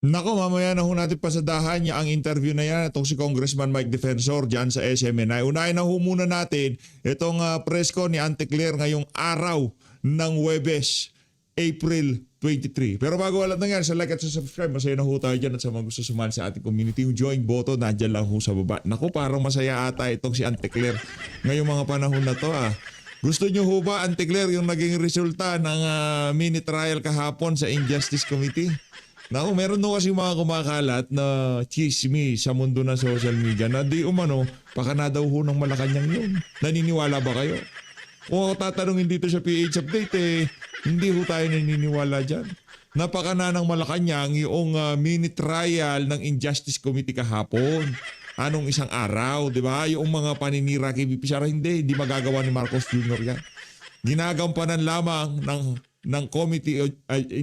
Nako, mamaya na ho natin pasadahan niya ang interview na yan. Itong si Congressman Mike Defensor dyan sa SMNI. Unahin na ho muna natin itong press con ni Auntie Claire ngayong araw ng Huwebes, April 23. Pero bago wala na yan, sa like at sa subscribe, masaya na ho tayo dyan at sa mga gusto sumali sa ating community. Yung join button, nandyan lang ho sa baba. Nako, parang masaya ata itong si Auntie Claire ngayong mga panahon na to Gusto nyo ho ba, Auntie Claire, yung naging resulta ng mini trial kahapon sa Injustice Committee? Naku, meron no kasi mga kumakalat na chismis sa mundo ng social media na di umano, baka na daw ho ng Malacanang yun. Naniniwala ba kayo? Kung ako tatanungin dito sa PH Update, hindi ho tayo naniniwala dyan. Napaka na ng Malacanang yung mini trial ng Injustice Committee kahapon. Anong isang araw, di ba? Yung mga paninira kay VP Sara, hindi magagawa ni Marcos Jr. yan. Ginagampanan lamang ng Committee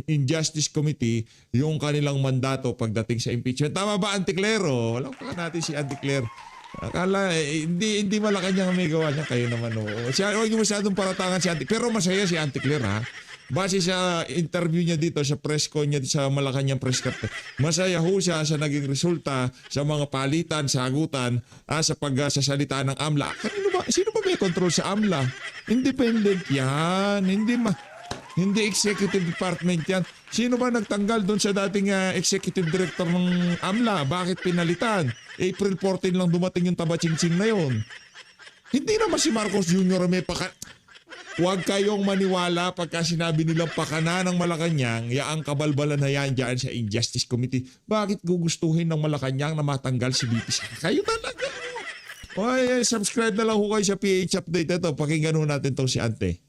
Injustice Committee yung kanilang mandato pagdating sa impeachment. Tama ba, Auntie Claire? Walang pa natin si Auntie Claire. Akala, hindi Malacanang may gawa niya. Kayo naman, Siya, huwag niyo masyadong paratangan si Auntie. Pero masaya si Auntie Claire, Base sa interview niya dito, sa press con niya sa Malacanang press card, masaya ho siya sa naging resulta sa mga palitan, sagutan, sa pagsasalita ng AMLA. Sino ba may control sa AMLA? Independent yan. Hindi executive department yan. Sino ba nagtanggal doon sa dating executive director ng AMLA? Bakit pinalitan? April 14 lang dumating yung tabachingsing na yon. Hindi naman si Marcos Jr. may Huwag kayong maniwala pagka sinabi nilang pakana ng Malacanang, yaang kabalbalan na yan dyan sa Injustice Committee. Bakit gugustuhin ng Malacanang na matanggal si VP Sara? Kayo talaga. Subscribe na lang ho kayo sa PH Update. Ito, pakinggan ho natin to si Ante.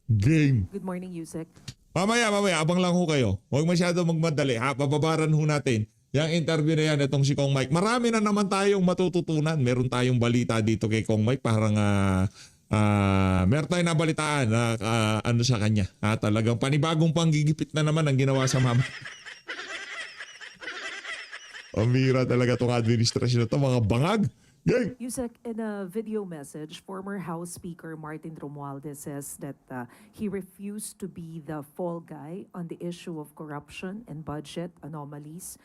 Game. Good morning, Yusek. Mamaya, abang lang ho kayo. Huwag masyado magmadali. Pababaran ho natin. Yung interview na yan, itong si Kong Mike. Marami na naman tayong matututunan. Meron tayong balita dito kay Kong Mike. Parang meron tayong nabalitaan na ano sa kanya. Talagang panibagong panggigipit na naman ang ginawa sa mama. Amira talaga itong administrasyon na ito. Mga bangag. Gang! Yusek, in a video message, former House Speaker Martin Romualdez says that he refused to be the fall guy on the issue of corruption and budget anomalies.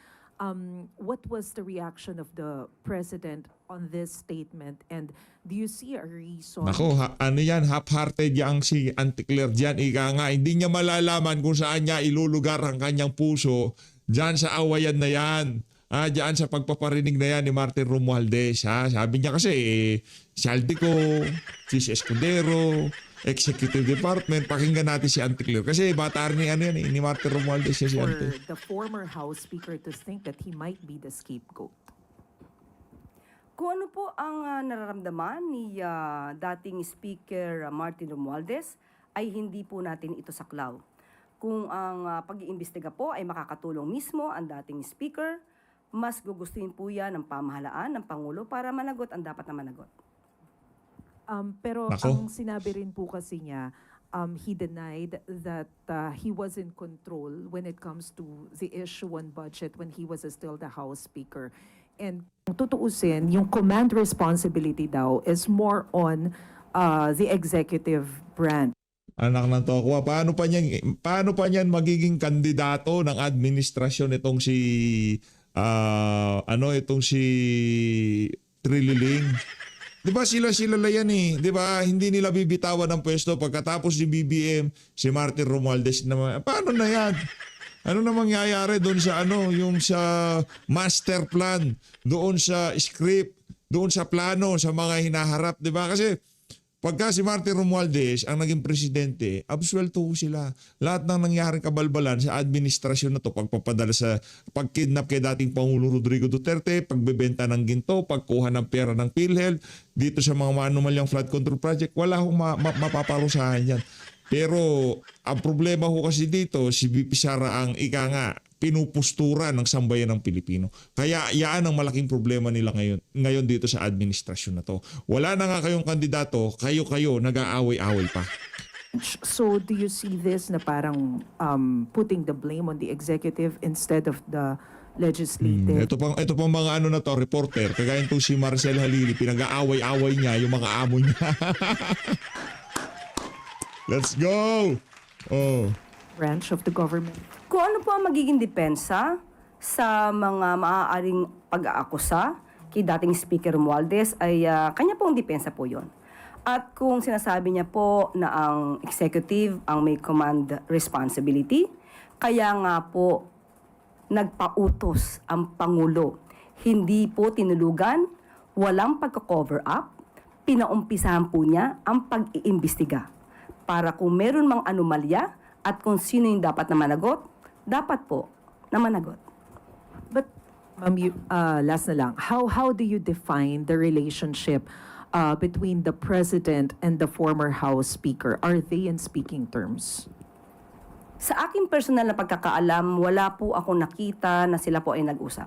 What was the reaction of the President on this statement? And do you see a reason? Nako, ano yan, half-hearted yang si Auntie Claire dyan. Ika nga, hindi niya malalaman kung saan niya ilulugar ang kanyang puso dyan sa awayan na yan. Diyan sa pagpaparinig na yan ni Martin Romualdez. Sabi niya kasi, Saldico, Chis Escudero, Executive Department, pakinggan natin si Auntie Claire. Kasi bata rin ni Martin Romualdez si Auntie. For the former House Speaker to think that he might be the scapegoat. Kung ano po ang nararamdaman ni dating Speaker Martin Romualdez, ay hindi po natin ito saklaw. Kung ang pag-iimbestiga po ay makakatulong mismo ang dating Speaker, mas gugustuhin po yan ng pamahalaan ng Pangulo para managot ang dapat na managot. Pero Nako. ang sinabi rin po kasi niya, he denied that he was in control when it comes to the issue on budget when he was still the House Speaker. And kung tutuusin, yung command responsibility daw is more on the executive branch. Anak ng tokwa, paano pa niyan magiging kandidato ng administrasyon itong si itong si Trililing? 'Di ba sila yan Di ba hindi nila bibitawan ng pwesto pagkatapos ni BBM, si Martin Romualdez naman. Paano na yan? Ano na mangyayari doon sa yung sa master plan, doon sa script, doon sa plano, sa mga hinaharap, 'di ba? Kasi pagka si Martin Romualdez ang naging presidente, absuelto sila. Lahat ng nangyaring kabalbalan sa administrasyon na to, pagpapadala sa pagkidnap kay dating Pangulo Rodrigo Duterte, pagbebenta ng ginto, pagkuha ng pera ng PhilHealth, dito sa mga anomalyang flood control project, wala akong mapaparusahan yan. Pero ang problema ko kasi dito, si VP Sara ang pinupustura ng sambayan ng Pilipino. Kaya yan ang malaking problema nila ngayon dito sa administrasyon na to. Wala na nga kayong kandidato, kayo nag-aaway-away pa. So do you see this na parang putting the blame on the executive instead of the legislative? Ito pang mga reporter, kagaya itong si Marcel Halili, pinag-aaway-away niya yung mga amo niya. Let's go! Branch of the government. Kung ano po ang magiging depensa sa mga maaaring pag-aakusa kay dating Speaker Romualdez ay kanya pong depensa po yon. At kung sinasabi niya po na ang executive ang may command responsibility, kaya nga po nagpautos ang Pangulo. Hindi po tinulugan, walang pagka-cover up, pinaumpisahan po niya ang pag-iimbestiga para kung meron mang anomalya at kung sino yung dapat na managot, dapat po na managot. But, ma'am, last na lang, how do you define the relationship between the President and the former House Speaker? Are they in speaking terms? Sa aking personal na pagkakaalam, wala po ako nakita na sila po ay nag-usap.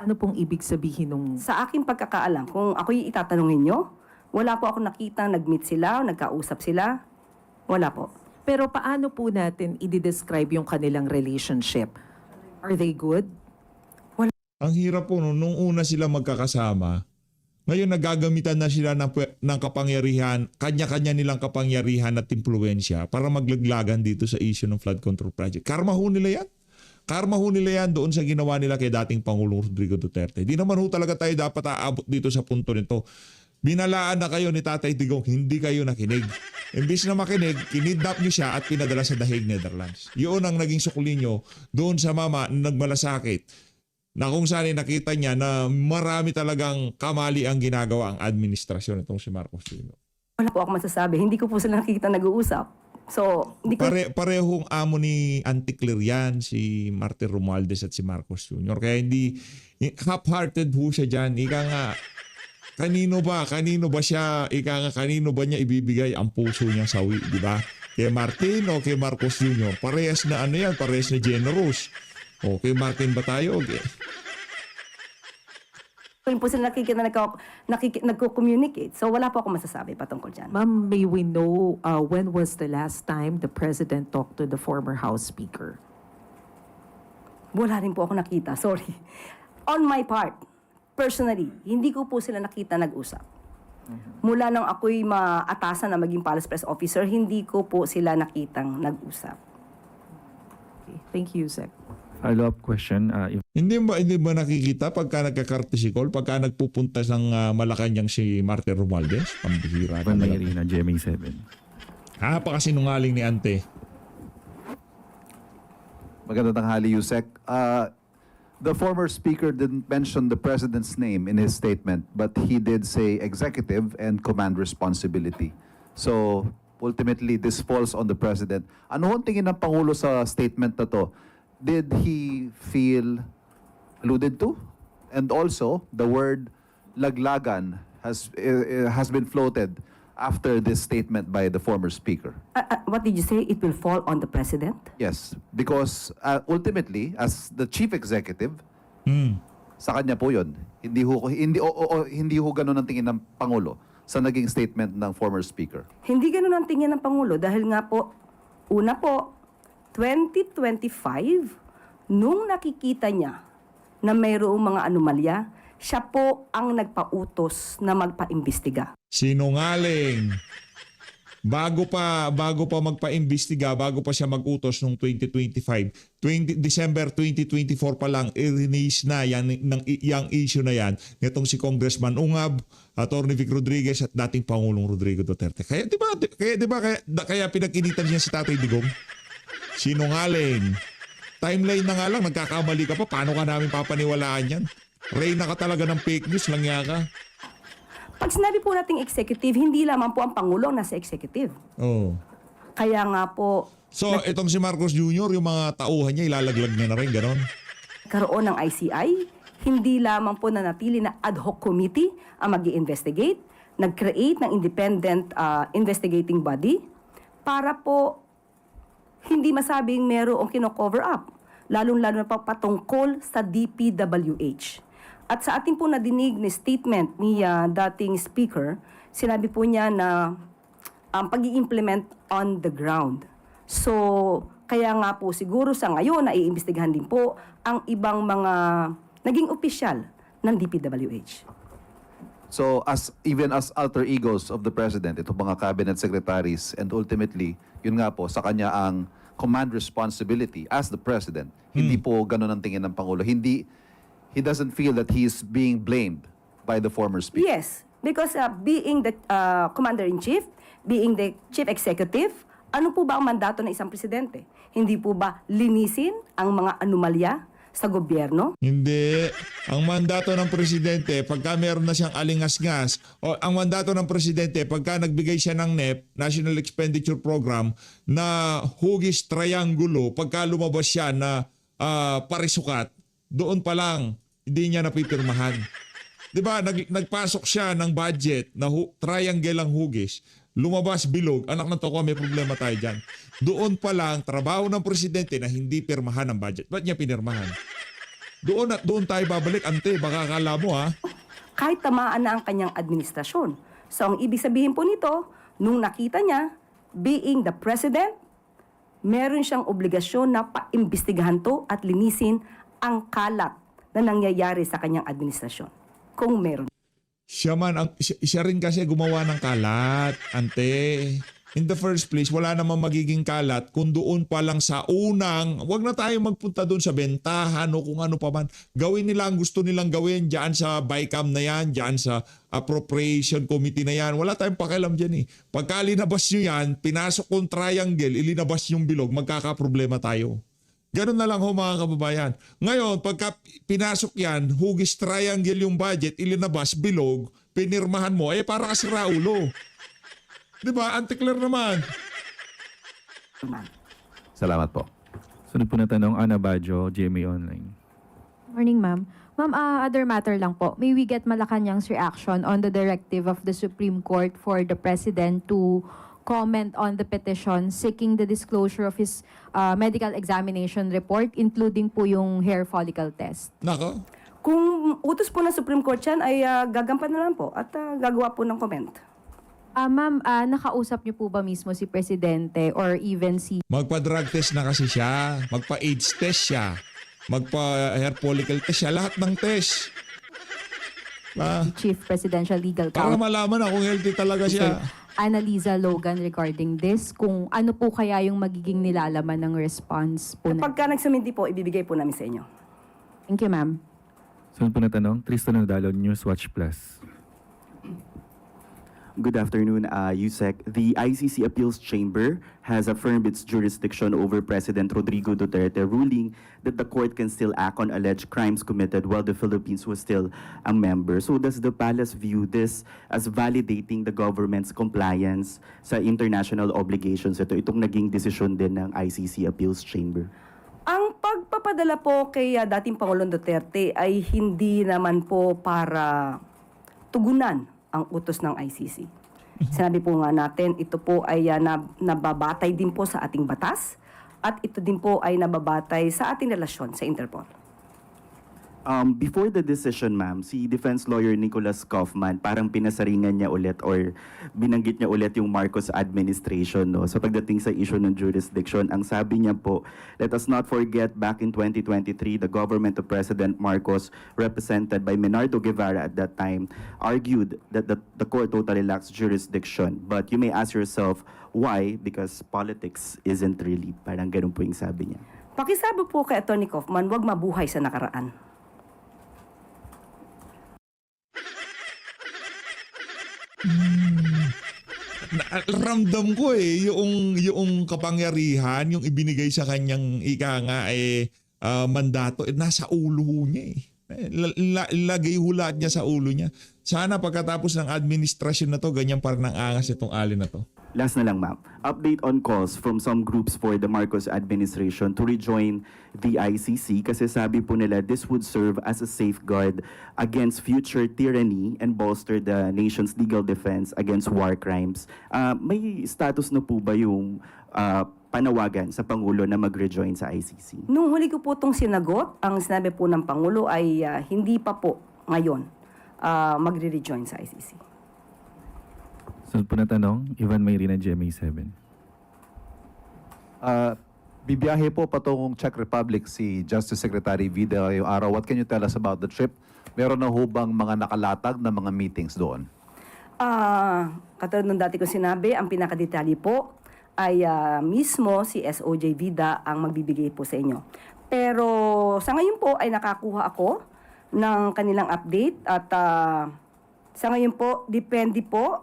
Ano pong ibig sabihin nung... Sa aking pagkakaalam, kung ako'y itatanungin nyo, wala po ako nakita nag-meet sila, nagkausap sila. Wala po. Pero paano po natin i-describe yung kanilang relationship? Are they good? Ang hirap po nung una sila magkakasama. Ngayon nagagamitan na sila ng kapangyarihan, kanya-kanya nilang kapangyarihan at impluensya para maglaglagan dito sa issue ng flood control project. Karma ho nila yan. Karma ho nila yan doon sa ginawa nila kay dating Pangulong Rodrigo Duterte. Di naman ho talaga tayo dapat aabot dito sa punto nito. Binalaan na kayo ni Tatay Digong, hindi kayo nakinig. Imbis na makinig, kinidnap niyo siya at pinadala sa The Hague, Netherlands. Yun ang naging sukli niyo doon sa mama na nagmalasakit. Na kung saan ay nakita niya na marami talagang kamali ang ginagawa ang administrasyon itong si Marcos Jr. Wala po ako masasabi. Hindi ko po sila nakikita nag-uusap. So, hindi ko... Parehong amo ni Auntie Claire yan, si Martin Romualdez at si Marcos Jr. Kaya hindi, half-hearted po siya dyan. Ika nga, kanino ba siya, kanino ba niya ibibigay ang puso niya sawi, di ba? Kay Martin o kay Marcos Jr. Parehas na ano yan, parehas na generous. O kay Martin ba tayo? Okay. Hindi po sila nakikita nagko-communicate. So, wala po ako masasabi patungkol dyan. Ma'am, may we know when was the last time the President talked to the former House Speaker? Wala rin po ako nakita. Sorry. On my part, personally, hindi ko po sila nakita nag-usap. Mula nang ako'y maatasan na maging Palace Press Officer, hindi ko po sila nakitang nag-usap. Okay. Thank you, Sec. Follow-up question. Hindi ba nakikita pagka nagka-courtesy call, pagka nagpupunta ng Malacanang si Martin Romualdez? Pambihira. Ivan Mayrina, GMA7. Napakasinungaling ni Ante. Magandang tanghali, Yusek. The former speaker didn't mention the president's name in his statement, but he did say executive and command responsibility. So, ultimately, this falls on the president. Ano ang tingin ng Pangulo sa statement na to? Did he feel alluded to? And also, the word laglagan has been floated after this statement by the former speaker. What did you say? It will fall on the president? Yes, because ultimately, as the chief executive, sa kanya po yun. Hindi ho ganun ang tingin ng Pangulo sa naging statement ng former speaker. Hindi ganun ang tingin ng Pangulo dahil nga po, una po, 2025, nung nakikita niya na mayroong mga anomalya, siya po ang nagpautos na magpaimbestiga. Sinungaling. Bago pa magpa-imbestiga, bago pa siya mag-utos noong 2025, December 2024 pa lang, i-release na yung issue na yan nitong si Congressman Ungab, Atty. Vic Rodriguez at dating Pangulong Rodrigo Duterte. Kaya kaya pinag-initan niya si Tatay Digong? Sinungaling. Timeline na nga lang, nagkakamali ka pa, paano ka namin papaniwalaan yan? Reyna ka talaga ng fake news, langya ka. Pag sinabi po nating executive, hindi lamang po ang Pangulo ang nasa executive. Oh. Kaya nga po, So, itong si Marcos Jr., yung mga tauhan niya, ilalaglag niya na rin, ganon. karoon ng ICI, hindi lamang po nanatili na ad hoc committee ang mag-i-investigate, nag-create ng independent investigating body para po hindi masabing merong kino-cover up, lalong-lalo na patungkol sa DPWH. At sa ating po nadinig ni statement ni dating speaker, sinabi po niya na ang pag-i-implement on the ground. So, kaya nga po siguro sa ngayon, naiimbestigahan din po ang ibang mga naging opisyal ng DPWH. So, even as alter egos of the president, itong mga cabinet secretaries, and ultimately, yun nga po, sa kanya ang command responsibility as the president. Hindi po ganun ang tingin ng Pangulo. He doesn't feel that he is being blamed by the former speaker. Yes, because being the commander-in-chief, being the chief executive, ano po ba ang mandato ng isang presidente? Hindi po ba linisin ang mga anomalya sa gobyerno? Hindi. Ang mandato ng presidente, pagka meron na siyang alingasngas, o ang mandato ng presidente, pagka nagbigay siya ng NEP, National Expenditure Program, na hugis triangulo, pagka lumabas siya na parisukat, doon pa lang, hindi niya napipirmahan. Di ba, nagpasok siya ng budget na triangle ang hugis, lumabas bilog, anak ng toko, may problema tayo dyan. Doon pa lang, trabaho ng presidente na hindi pirmahan ang budget. Ba't niya pinirmahan? Doon at doon tayo babalik, ante, baka akala mo ha. Kahit tamaan na ang kanyang administrasyon. So ang ibig sabihin po nito, nung nakita niya, being the president, meron siyang obligasyon na paimbestigahan to at linisin ang kalat na nangyayari sa kanyang administrasyon. Kung meron. Siya rin kasi gumawa ng kalat, ante. In the first place, wala namang magiging kalat kung doon pa lang sa unang, wag na tayo magpunta doon sa bentahan o kung ano pa man. Gawin nila ang gusto nilang gawin dyan sa BICAM na yan, dyan sa appropriation committee na yan. Wala tayong pakialam dyan eh. Pagka linabas nyo yan, pinasok kong triangle, ilinabas yung bilog, magkakaproblema tayo. Ganun na lang ho mga kababayan. Ngayon, pagka pinasok yan, hugis triangle yung budget, ilinabas, bilog, pinirmahan mo, para kasi raulo. Diba? Anti-clear naman. Salamat po. Sunod po na tanong, Ana Bajo, GMA Online. Morning, ma'am. Ma'am, other matter lang po. May we get Malacanang's reaction on the directive of the Supreme Court for the President to comment on the petition seeking the disclosure of his medical examination report, including po yung hair follicle test? Nako. Kung utos po ng Supreme Court yan, ay gagampan na lang po at gagawa po ng comment. Ma'am, nakausap niyo po ba mismo si Presidente or even si Magpa-drug test na kasi siya. Magpa-AIDS test siya. Magpa-hair follicle test siya. Lahat ng test. Chief Presidential Legal Para Counsel, malaman na kung healthy talaga siya. Annalisa Logan, regarding this? Kung ano po kaya yung magiging nilalaman ng response po na? Pagka nagsuminti po, ibibigay po namin sa inyo. Thank you, ma'am. Sunod po na tanong, Tristan Nadalo, Newswatch Plus. Good afternoon, Yusek. The ICC Appeals Chamber has affirmed its jurisdiction over President Rodrigo Duterte, ruling that the court can still act on alleged crimes committed while the Philippines was still a member. So does the palace view this as validating the government's compliance sa international obligations? Itong naging desisyon din ng ICC Appeals Chamber. Ang pagpapadala po kay dating Pangulong Duterte ay hindi naman po para tugunan ang utos ng ICC. Sinabi po nga natin, ito po ay nababatay din po sa ating batas at ito din po ay nababatay sa ating relasyon sa Interpol. Before the decision, ma'am, si defense lawyer Nicholas Kaufman parang pinasaringan niya ulit or binanggit niya ulit yung Marcos administration, no? Sa pagdating sa issue ng jurisdiction, ang sabi niya po, let us not forget back in 2023, the government of President Marcos, represented by Menardo Guevara at that time, argued that the court totally lacks jurisdiction. But you may ask yourself, why? Because politics isn't really. Parang ganun po yung sabi niya. Pakisabi po kay Atty. Kaufman, huwag mabuhay sa nakaraan. Ramdam ko yung kapangyarihan, yung ibinigay sa kanyang ika nga mandato, nasa ulo niya eh. Lagay hulat niya sa ulo niya. Sana pagkatapos ng administrasyon na to, ganyan pa rin ang angas itong alin na to. Last na lang, ma'am. Update on calls from some groups for the Marcos administration to rejoin the ICC kasi sabi po nila this would serve as a safeguard against future tyranny and bolster the nation's legal defense against war crimes. May status na po ba yung panawagan sa Pangulo na mag-rejoin sa ICC? Nung huli ko po itong sinagot, ang sinabi po ng Pangulo ay hindi pa po ngayon magre-rejoin sa ICC. Sunod po na tanong, Ivan Mayrina, GMA7. Bibiyahe po patungong Czech Republic si Justice Secretary Vida ngayong araw. What can you tell us about the trip? Meron na ho bang mga nakalatag na mga meetings doon? Katulad ng dati ko sinabi, ang pinakadetalye po ay mismo si SOJ Vida ang magbibigay po sa inyo. Pero sa ngayon po ay nakakuha ako ng kanilang update at sa ngayon po, depende po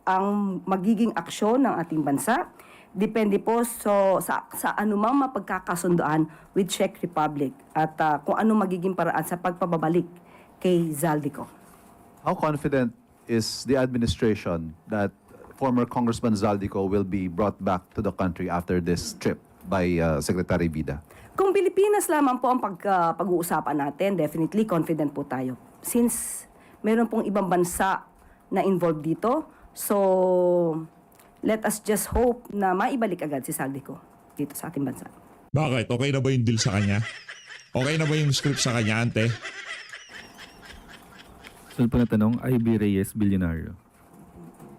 ang magiging aksyon ng ating bansa. Depende po sa anumang mapagkakasundoan with Czech Republic at kung ano magiging paraan sa pagpababalik kay Zaldico. How confident is the administration that former Congressman Zaldico will be brought back to the country after this trip by Secretary Vida? Kung Pilipinas lamang po ang pag-uusapan natin, definitely confident po tayo. Since meron pong ibang bansa na involved dito, so let us just hope na maibalik agad si Zaldico dito sa ating bansa. Bakit? Okay na ba yung deal sa kanya? Okay na ba yung script sa kanya, ante? Sunod po na tanong, IB Reyes, Bilyonaryo.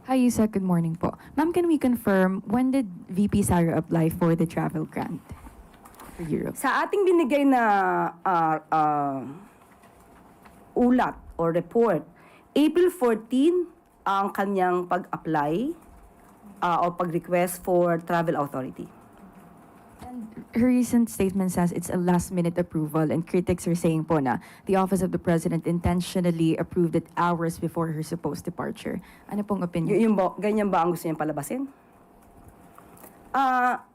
Hi, Yusek. Good morning po. Ma'am, can we confirm when did VP Sara apply for the travel grant for Europe? Sa ating binigay na ulat or report, April 14 ang kanyang pag-apply o pag-request for travel authority. Her recent statement says it's a last-minute approval and critics are saying po na the Office of the President intentionally approved it hours before her supposed departure. Ano pong opinion? Ganyan ba ang gusto niyang palabasin?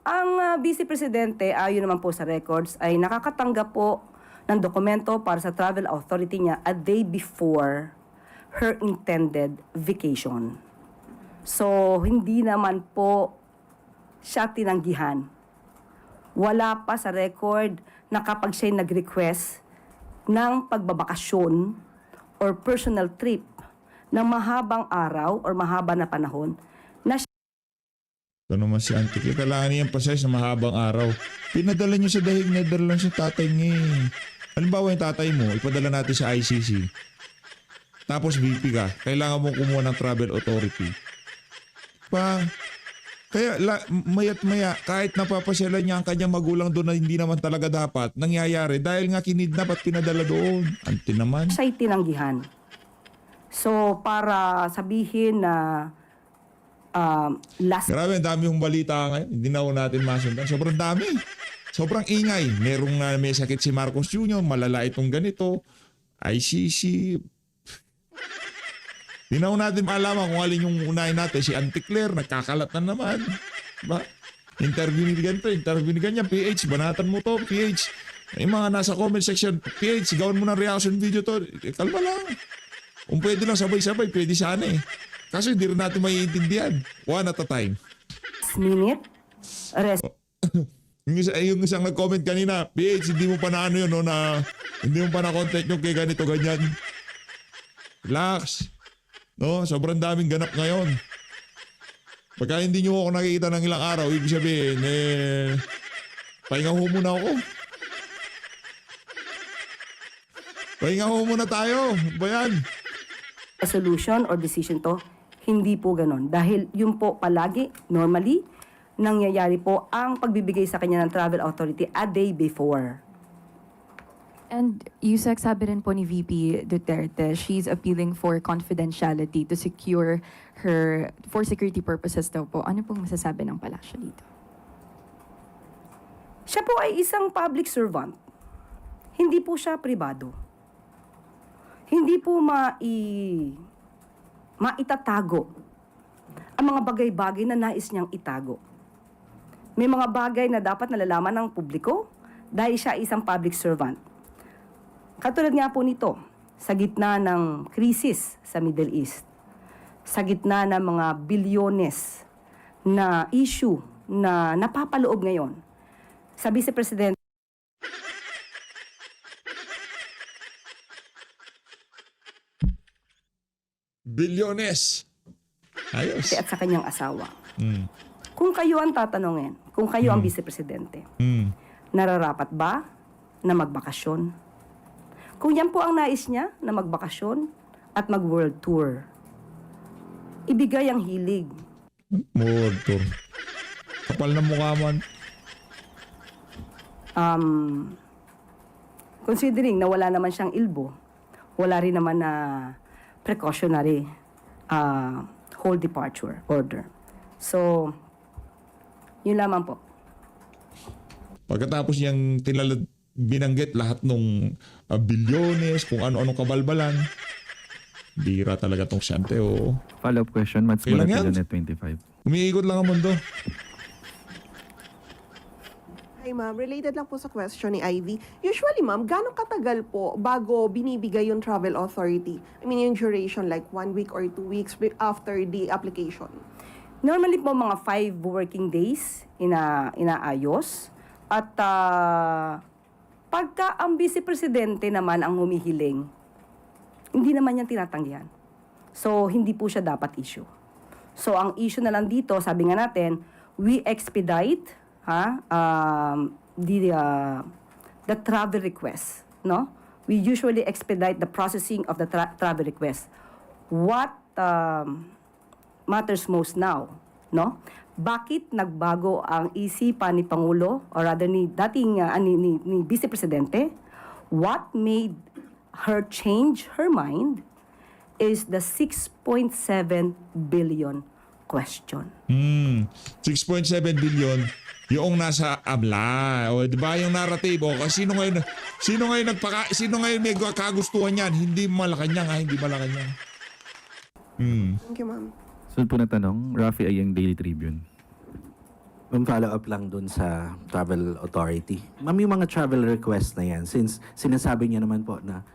Ang Vice Presidente, ayon naman po sa records, ay nakakatanggap po ng dokumento para sa travel authority niya a day before her intended vacation. So, hindi naman po siya tinanggihan. Wala pa sa record na kapag siya'y nag-request ng pagbabakasyon or personal trip ng mahabang araw or mahaba na panahon, na Ito naman si Auntie Claire. Kailangan niyang pasay sa mahabang araw. Pinadala niyo sa dahig Netherlands yung tatay niya eh. Halimbawa yung tatay mo, ipadala natin sa ICC. Tapos VP ka, kailangan mo kumuha ng travel authority. Kaya mayat maya, kahit napapasyalan niya ang kanyang magulang doon na hindi naman talaga dapat, nangyayari dahil nga kinidnap at pinadala doon. Auntie naman. siya'y tinanggihan. So, para sabihin na last Grabe, ang dami yung balita ngayon. Hindi na ho natin masundan. Sobrang dami. Sobrang ingay. Merong may sakit si Marcos Jr., malala itong ganito. ICC. Hindi na ho natin maalaman kung alin yung unahin natin. Si Auntie Claire, nagkakalat na naman. Ba? Interview ni ganito, interview ni ganyan. PH, banatan mo to, PH. Yung mga nasa comment section, PH, gawin mo ng reaction video to. Kalma lang. Kung pwede lang sabay-sabay, pwede sana eh. Kaso hindi rin natin maiintindihan. One at a time. minute rest Yung isang nag-comment kanina, PH, hindi mo pa na ano yun, no, na hindi mo pa na-contact yung kay ganito, ganyan. Relax. No, sobrang daming ganap ngayon. Pagka hindi nyo ako nakikita ng ilang araw, ibig sabihin, pahinga ho muna ako. Pahinga ho muna tayo. Ba yan? resolution or decision to, hindi po ganon. Dahil yun po palagi, normally, nangyayari po ang pagbibigay sa kanya ng travel authority a day before. And Yusek, sabi rin po ni VP Duterte, she's appealing for confidentiality to secure her, for security purposes daw po. Ano pong masasabi ng palasyo dito? Siya po ay isang public servant. Hindi po siya pribado. Hindi po maitatago ang mga bagay-bagay na nais niyang itago. May mga bagay na dapat nalalaman ng publiko dahil siya ay isang public servant. Katulad nga po nito, sa gitna ng krisis sa Middle East, sa gitna ng mga bilyones na issue na napapaloob ngayon, sa Vice President Bilyones. Ayos. at sa kanyang asawa. Mm. Kung kayo ang tatanungin, kung kayo ang Vice Presidente, Mm. nararapat ba na magbakasyon? Kung yan po ang nais niya na magbakasyon at mag-world tour, ibigay ang hilig. World tour. Kapal na mukha man. Considering na wala naman siyang ilbo, wala rin naman na precautionary whole departure order. So, Yun lamang po. Pagkatapos niyang binanggit lahat ng bilyones, kung ano-anong kabalbalan, bira talaga tong Santeo. Follow-up question, Mads Kailan yan? Manatilo, Net 25. Umiikot lang ang mundo. Hi ma'am, related lang po sa question ni Ivy. Usually ma'am, gano'ng katagal po bago binibigay yung travel authority? I mean yung duration like 1 week or 2 weeks after the application? Normally po mga 5 working days inaayos. At pagka ang vice presidente naman ang humihiling, hindi naman yan tinatanggihan. So, hindi po siya dapat issue. So, ang issue na lang dito, sabi nga natin, we expedite the travel request. No? We usually expedite the processing of the travel request. What matters most now, no? Bakit nagbago ang isipan ni Pangulo or rather ni dating ni Vice Presidente? What made her change her mind is the 6.7 billion question. 6.7 billion yung nasa AMLA. O, di ba yung narrative? O, sino ngayon may kagustuhan yan? Hindi Malacanang, hindi Malacanang. Thank you ma'am. Sunod po na tanong, Rafi Ayeng, Daily Tribune. Ma'am, follow up lang dun sa Travel Authority. Ma'am, yung mga travel request na yan, since sinasabi niya naman po na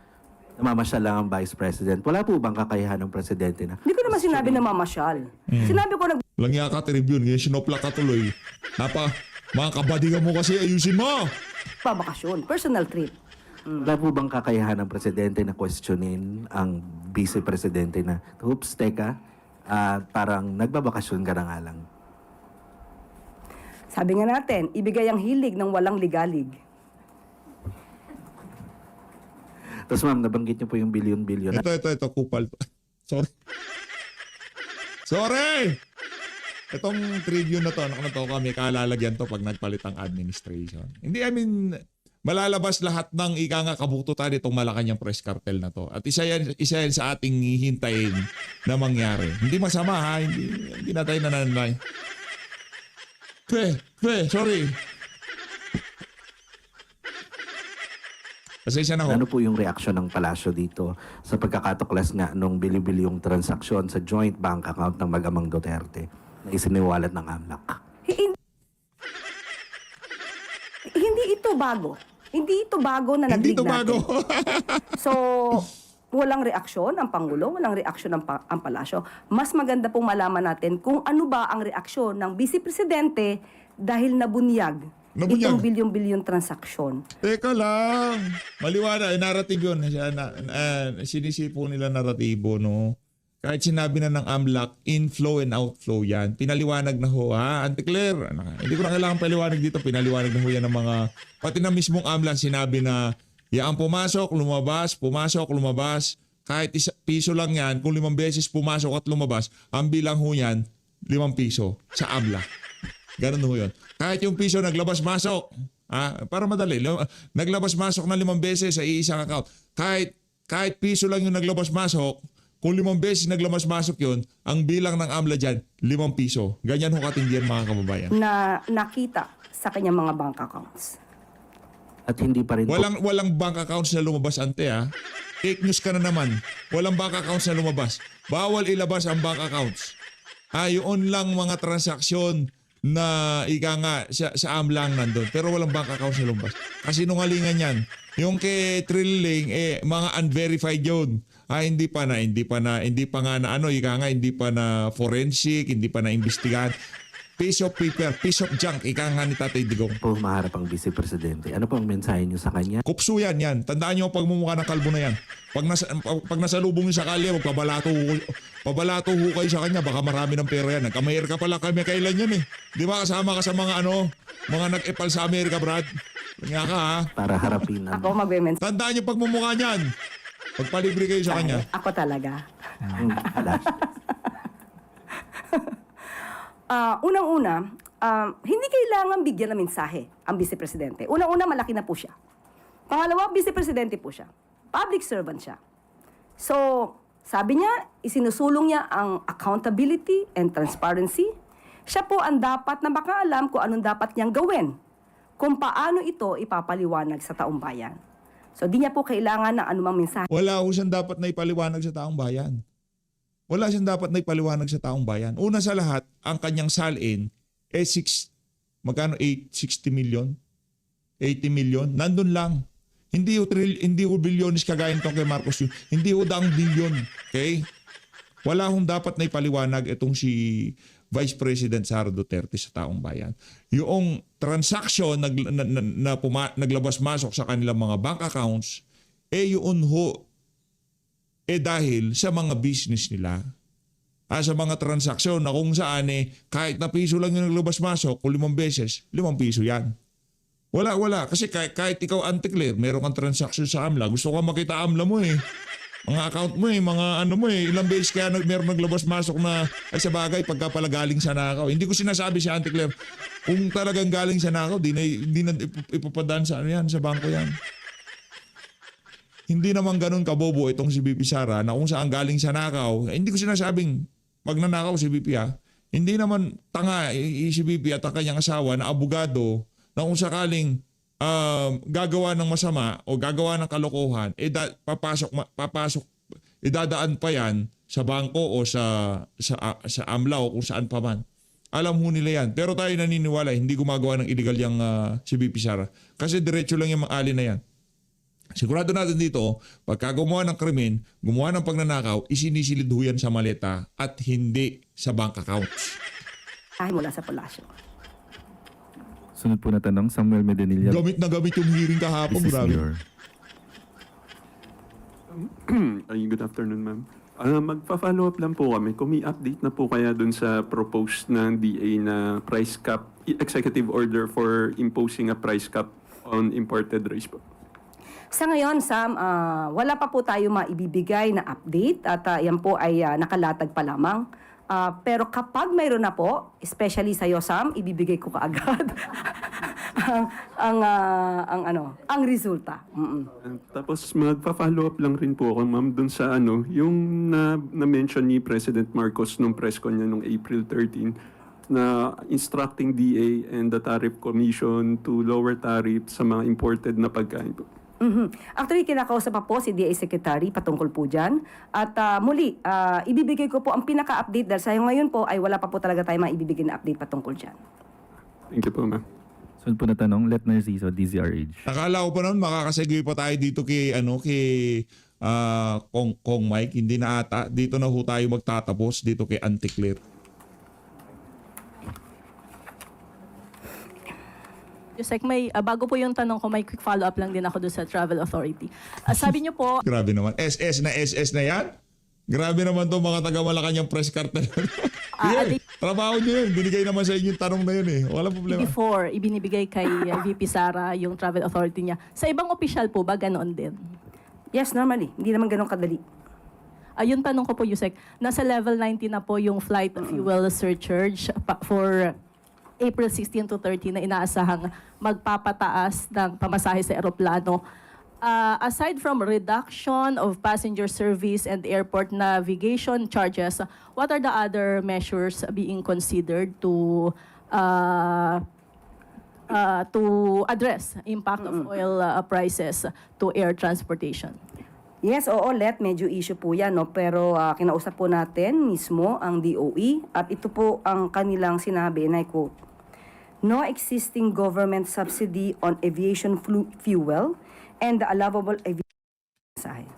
namamasyal lang ang Vice President, wala po bang kakayahan ng Presidente na? Hindi ko naman sinabi na mamasyal. Sinabi ko Lang yaka tribune, ngayon sinopla ka tuloy. Mga kabadigan mo kasi, ayusin mo! nagbabakasyon, personal trip. Wala po bang kakayahan ng Presidente na questionin ang Vice Presidente na, oops, teka, parang nagbabakasyon ka na nga lang. Sabi nga natin, ibigay ang hilig ng walang ligalig. Tapos ma'am, nabanggit niyo po yung billion-billion. Ito, kupal. Sorry! Itong tribune na to, kami, kalalagyan to pag nagpalit ang administration. Hindi, I mean, malalabas lahat ng ika nga kabututan itong Malacanang press cartel na to. At isa yan sa ating hihintayin na mangyari. Hindi masama ha, hindi na tayo nananay. Sorry. Pasensya na ho. Ano po yung reaksyon ng palasyo dito sa pagkakatuklas nga nung bili-bilyong transaksyon sa joint bank account ng mag-amang Duterte na isiniwalat ng AMLAC? Hindi ito bago. Hindi ito bago na Hindi nadinig to bago. natin. So, walang reaksyon ang Pangulo, walang reaksyon ang Palasyo. Mas maganda pong malaman natin kung ano ba ang reaksyon ng Vice Presidente dahil nabunyag itong bilyon-bilyon transaksyon. Teka lang. Maliwanag. Narrative yun. Sinisipo nila naratibo, no? Kahit sinabi na ng AMLAC, inflow and outflow yan. Pinaliwanag na ho, ha? Auntie Claire, hindi ko na kailangan paliwanag dito. Pinaliwanag na ho yan ng mga, pati na mismong AMLAC sinabi na, yan pumasok, lumabas. Kahit piso lang yan, kung 5 beses pumasok at lumabas, ang bilang ho yan, 5 piso sa AMLAC. Ganun ho yun. Kahit yung piso naglabas-masok, para madali, naglabas-masok na 5 beses sa iisang account. Kahit piso lang yung naglabas-masok, kung 5 beses naglabas-masok yun, ang bilang ng AMLA dyan, 5 piso. Ganyan ho katindihan mga kababayan. Na nakita sa kanyang mga bank accounts. At hindi pa rin Walang bank accounts na lumabas, ante ha. Fake news ka na naman. Walang bank accounts na lumabas. Bawal ilabas ang bank accounts. Yun lang mga transaksyon na ika nga sa AMLAC nandun. Pero walang bank accounts na lumabas. Kasi nungalingan yan. Yung kay Trilling, mga unverified yun. Hindi pa nga na hindi pa na forensic, hindi pa na investigahan. Piece of paper, piece of junk, ika nga ni Tatay Digong. po maharap ang Vice Presidente. Ano po ang mensahe niyo sa kanya? Kupso yan. Tandaan niyo ang pagmumukha ng kalbo na yan. Pag nasalubong niyo sa kalye, pabalato ho kayo sa kanya. Baka marami ng pera yan. Nagka-Amerika pala kami kailan yan eh. Di ba kasama ka sa mga nag-epal sa Amerika, Brad? Nga ka ha. Para harapin ang... Ako magbe-mensahe. Tandaan niyo pagmumukha niyan. Pagpalibre kayo sa kanya. Ako talaga. Unang-una, hindi kailangan bigyan ng mensahe ang Vice Presidente. Unang-una, malaki na po siya. Pangalawa, Vice Presidente po siya. Public servant siya. So, sabi niya, isinusulong niya ang accountability and transparency. Siya po ang dapat na makaalam kung anong dapat niyang gawin, kung paano ito ipapaliwanag sa taong bayan. So di niya po kailangan ng anumang mensahe. Wala ho siyang dapat na ipaliwanag sa taong bayan. Wala siyang dapat na ipaliwanag sa taong bayan. Una sa lahat, ang kanyang salin magkano 60 million? 80 million? Nandun lang. Hindi ho bilyones kagaya nitong kay Marcos yun. Hindi ho daang bilyon. Okay? Wala hong dapat na ipaliwanag itong si Vice President Sara Duterte sa taong bayan. Yung transaction naglabas-masok sa kanilang mga bank accounts, yun ho, dahil sa mga business nila. Sa mga transaksyon na kung saan kahit na piso lang yung naglabas-masok, kung 5 beses, 5 piso yan. Wala. Kasi kahit ikaw, Auntie Claire, meron kang transaction sa AMLA, gusto ko makita AMLA mo mga account mo mga ano mo ilang beses kaya meron naglabas-masok na ay sa bagay pagka pala galing sa nakaw. Hindi ko sinasabi si Auntie Claire, kung talagang galing sa nakaw, di na ipapadaan sa sa bangko yan. Hindi naman ganun kabobo itong si BP Sara na kung saan galing sa nakaw. Hindi ko sinasabing magnanakaw si BP Hindi naman tanga si BP at ang kanyang asawa na abogado na kung sakaling gagawa ng masama o gagawa ng kalokohan, papasok, idadaan pa yan sa bangko o sa AMLA o kung saan pa man. Alam ho nila yan. Pero tayo naniniwala, hindi gumagawa ng illegal yung si BP Sara. Kasi diretso lang yung mga ali na yan. Sigurado natin dito, pagka gumawa ng krimen, gumawa ng pagnanakaw, isinisilid ho yan sa maleta at hindi sa bank accounts. Ay, mula sa palasyo. Sunod po na tanong, Samuel Medinilla. Gamit na gamit yung hearing kahapon. This is Grabe. your... Good afternoon, ma'am. Magpa-follow up lang po kami. Kung may update na po kaya dun sa proposed ng DA na price cap, executive order for imposing a price cap on imported rice po. Sa ngayon, Sam, wala pa po tayo maibibigay na update at yan po ay nakalatag pa lamang. Pero kapag mayroon na po, especially sa iyo, Sam, ibibigay ko kaagad ang resulta. Tapos magpa-follow up lang rin po ako, ma'am, dun sa yung na-mention ni President Marcos nung press con niya nung April 13 na instructing DA and the Tariff Commission to lower tariff sa mga imported na pagkain po. Actually, kinakausap pa po si DA Secretary patungkol po dyan. At muli, ibibigay ko po ang pinaka-update dahil sa ngayon po ay wala pa po talaga tayo maibibigay na update patungkol dyan. Thank you po, ma'am. Sunod po na tanong, Let Narciso, DZRH. Nakala ko pa naman makakasegue pa tayo dito kay Kong Mike. Hindi na ata. Dito na ho tayo magtatapos dito kay Auntie Claire. Yusek, bago po yung tanong ko, may quick follow-up lang din ako doon sa Travel Authority. Sabi niyo po, Grabe naman. SS na yan? Grabe naman to mga taga-Malacanang press cartel. Trabaho nyo yun. Binigay naman sa inyo yung tanong na yun Walang problema. before ibinibigay kay VP Sara yung Travel Authority niya, sa ibang opisyal po ba ganoon din? Yes, normally. Hindi naman ganun kadali. Yung tanong ko po, Yusek, nasa level 90 na po yung flight fuel surcharge for April 16 to 30 na inaasahang magpapataas ng pamasahe sa eroplano. Aside from reduction of passenger service and airport navigation charges, what are the other measures being considered to address impact of oil prices to air transportation? Yes, oo, medyo issue po yan, no? Pero kinausap po natin mismo ang DOE at ito po ang kanilang sinabi, and I quote, "No existing government subsidy on aviation fuel and the allowable aviation."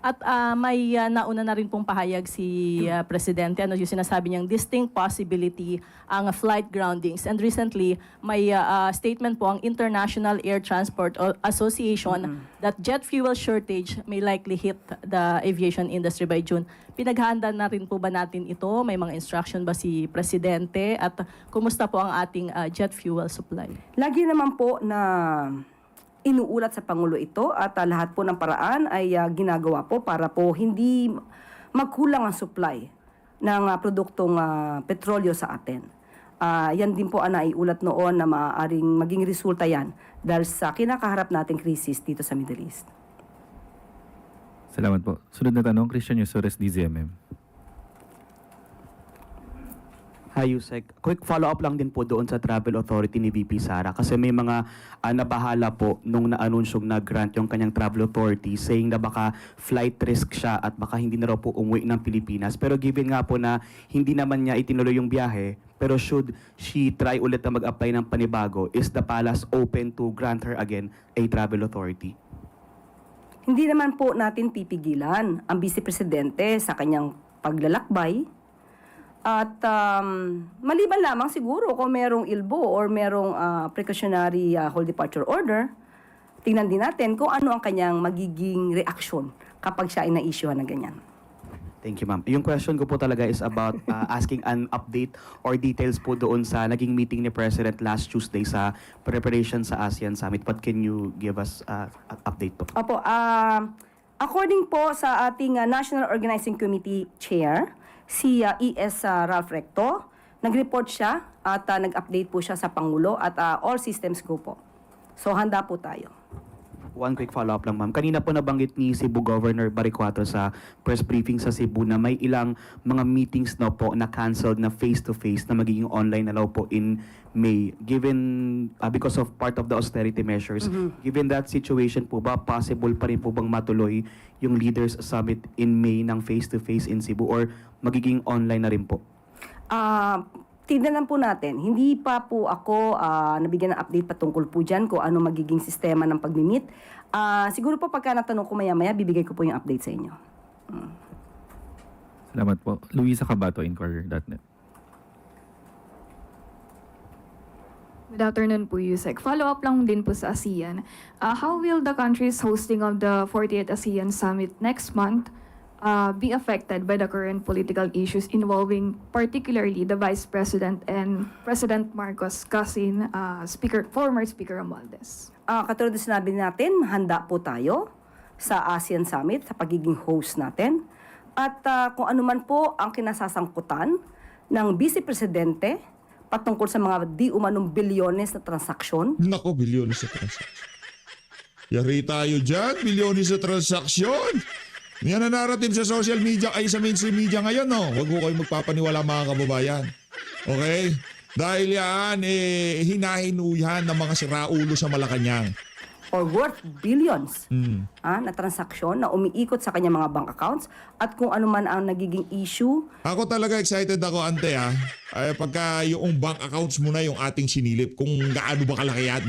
At may nauna na rin pong pahayag si Presidente, yung sinasabi niyang distinct possibility ang flight groundings. And recently, may statement po ang International Air Transport Association that jet fuel shortage may likely hit the aviation industry by June. Pinaghahanda na rin po ba natin ito? May mga instruction ba si Presidente? At kumusta po ang ating jet fuel supply? Lagi naman po na inuulat sa Pangulo ito at lahat po ng paraan ay ginagawa po para po hindi magkulang ang supply ng produktong petrolyo sa atin. Yan din po ang naiulat noon na maaaring maging resulta yan dahil sa kinakaharap nating krisis dito sa Middle East. Salamat po. Sunod na tanong, Christian Yusores, DZMM. Hi, Yusek. Quick follow-up lang din po doon sa travel authority ni VP Sara kasi may mga nabahala po nung na-anunsyong na-grant yung kanyang travel authority saying na baka flight risk siya at baka hindi na raw po umuwi ng Pilipinas. Pero given nga po na hindi naman niya itinuloy yung biyahe, pero should she try ulit na mag-apply ng panibago, is the palace open to grant her again a travel authority? Hindi naman po natin pipigilan ang Vice Presidente sa kanyang paglalakbay. At maliban lamang siguro kung merong ILBO or merong precautionary whole departure order, tingnan din natin kung ano ang kanyang magiging reaksyon kapag siya ay na-issuehan ng ganyan. Thank you, ma'am. Yung question ko po talaga is about asking an update or details po doon sa naging meeting ni President last Tuesday sa preparation sa ASEAN Summit. What can you give us an update po? Opo, according po sa ating National Organizing Committee Chair, si E.S. Ralph Recto, nag-report siya at nag-update po siya sa Pangulo at all systems go po. So handa po tayo. One quick follow-up lang, ma'am. Kanina po nabanggit ni Cebu Governor Baricuato sa press briefing sa Cebu na may ilang mga meetings na po na canceled na face-to-face na magiging online na daw po in May. Given, because of part of the austerity measures, given that situation po ba, possible pa rin po bang matuloy yung Leaders Summit in May ng face-to-face in Cebu or magiging online na rin po? Tignan po natin, hindi pa po ako nabigyan ng update patungkol po dyan kung ano magiging sistema ng pag-meet. Siguro po pagka natanong ko maya-maya, bibigay ko po yung update sa inyo. Salamat po. Luisa Cabato, Inquirer.net. Good afternoon po, Yusek. Follow-up lang din po sa ASEAN. How will the countries hosting of the 48th ASEAN Summit next month be affected by the current political issues involving particularly the Vice President and President Marcos' cousin, former Speaker Romualdez? Katulad na sinabi natin, handa po tayo sa ASEAN Summit, sa pagiging host natin. At kung ano man po ang kinasasangkutan ng Vice Presidente patungkol sa mga di umanong bilyones na transaksyon. Nako, bilyones na transaksyon. Yari tayo dyan, bilyones na transaksyon. Yan ang narrative sa social media ay sa mainstream media ngayon, no? Huwag ko kayo magpapaniwala mga kababayan. Okay? Dahil yan, hinahinuyan ng mga siraulo sa Malacanang. Or worth billions na transaksyon na umiikot sa kanyang mga bank accounts at kung ano man ang nagiging issue. Ako talaga excited ako, ante, ay, pagka yung bank accounts mo na yung ating sinilip, kung gaano ba kalaki yan.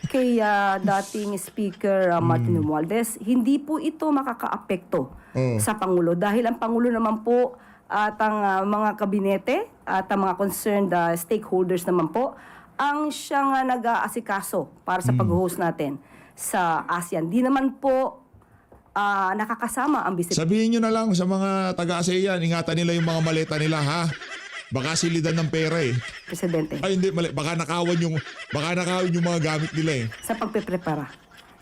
Kay dating Speaker Martin Romualdez, hindi po ito makakaapekto sa Pangulo dahil ang Pangulo naman po at ang mga kabinete at ang mga concerned stakeholders naman po ang siyang nag-aasikaso para sa pag-host natin sa ASEAN. Di naman po nakakasama ang vice. Sabihin nyo na lang sa mga taga-ASEAN, ingatan nila yung mga maleta nila, ha? Baka silidan ng pera Presidente. Ay hindi, mali. Baka nakawan yung mga gamit nila Sa pagpeprepara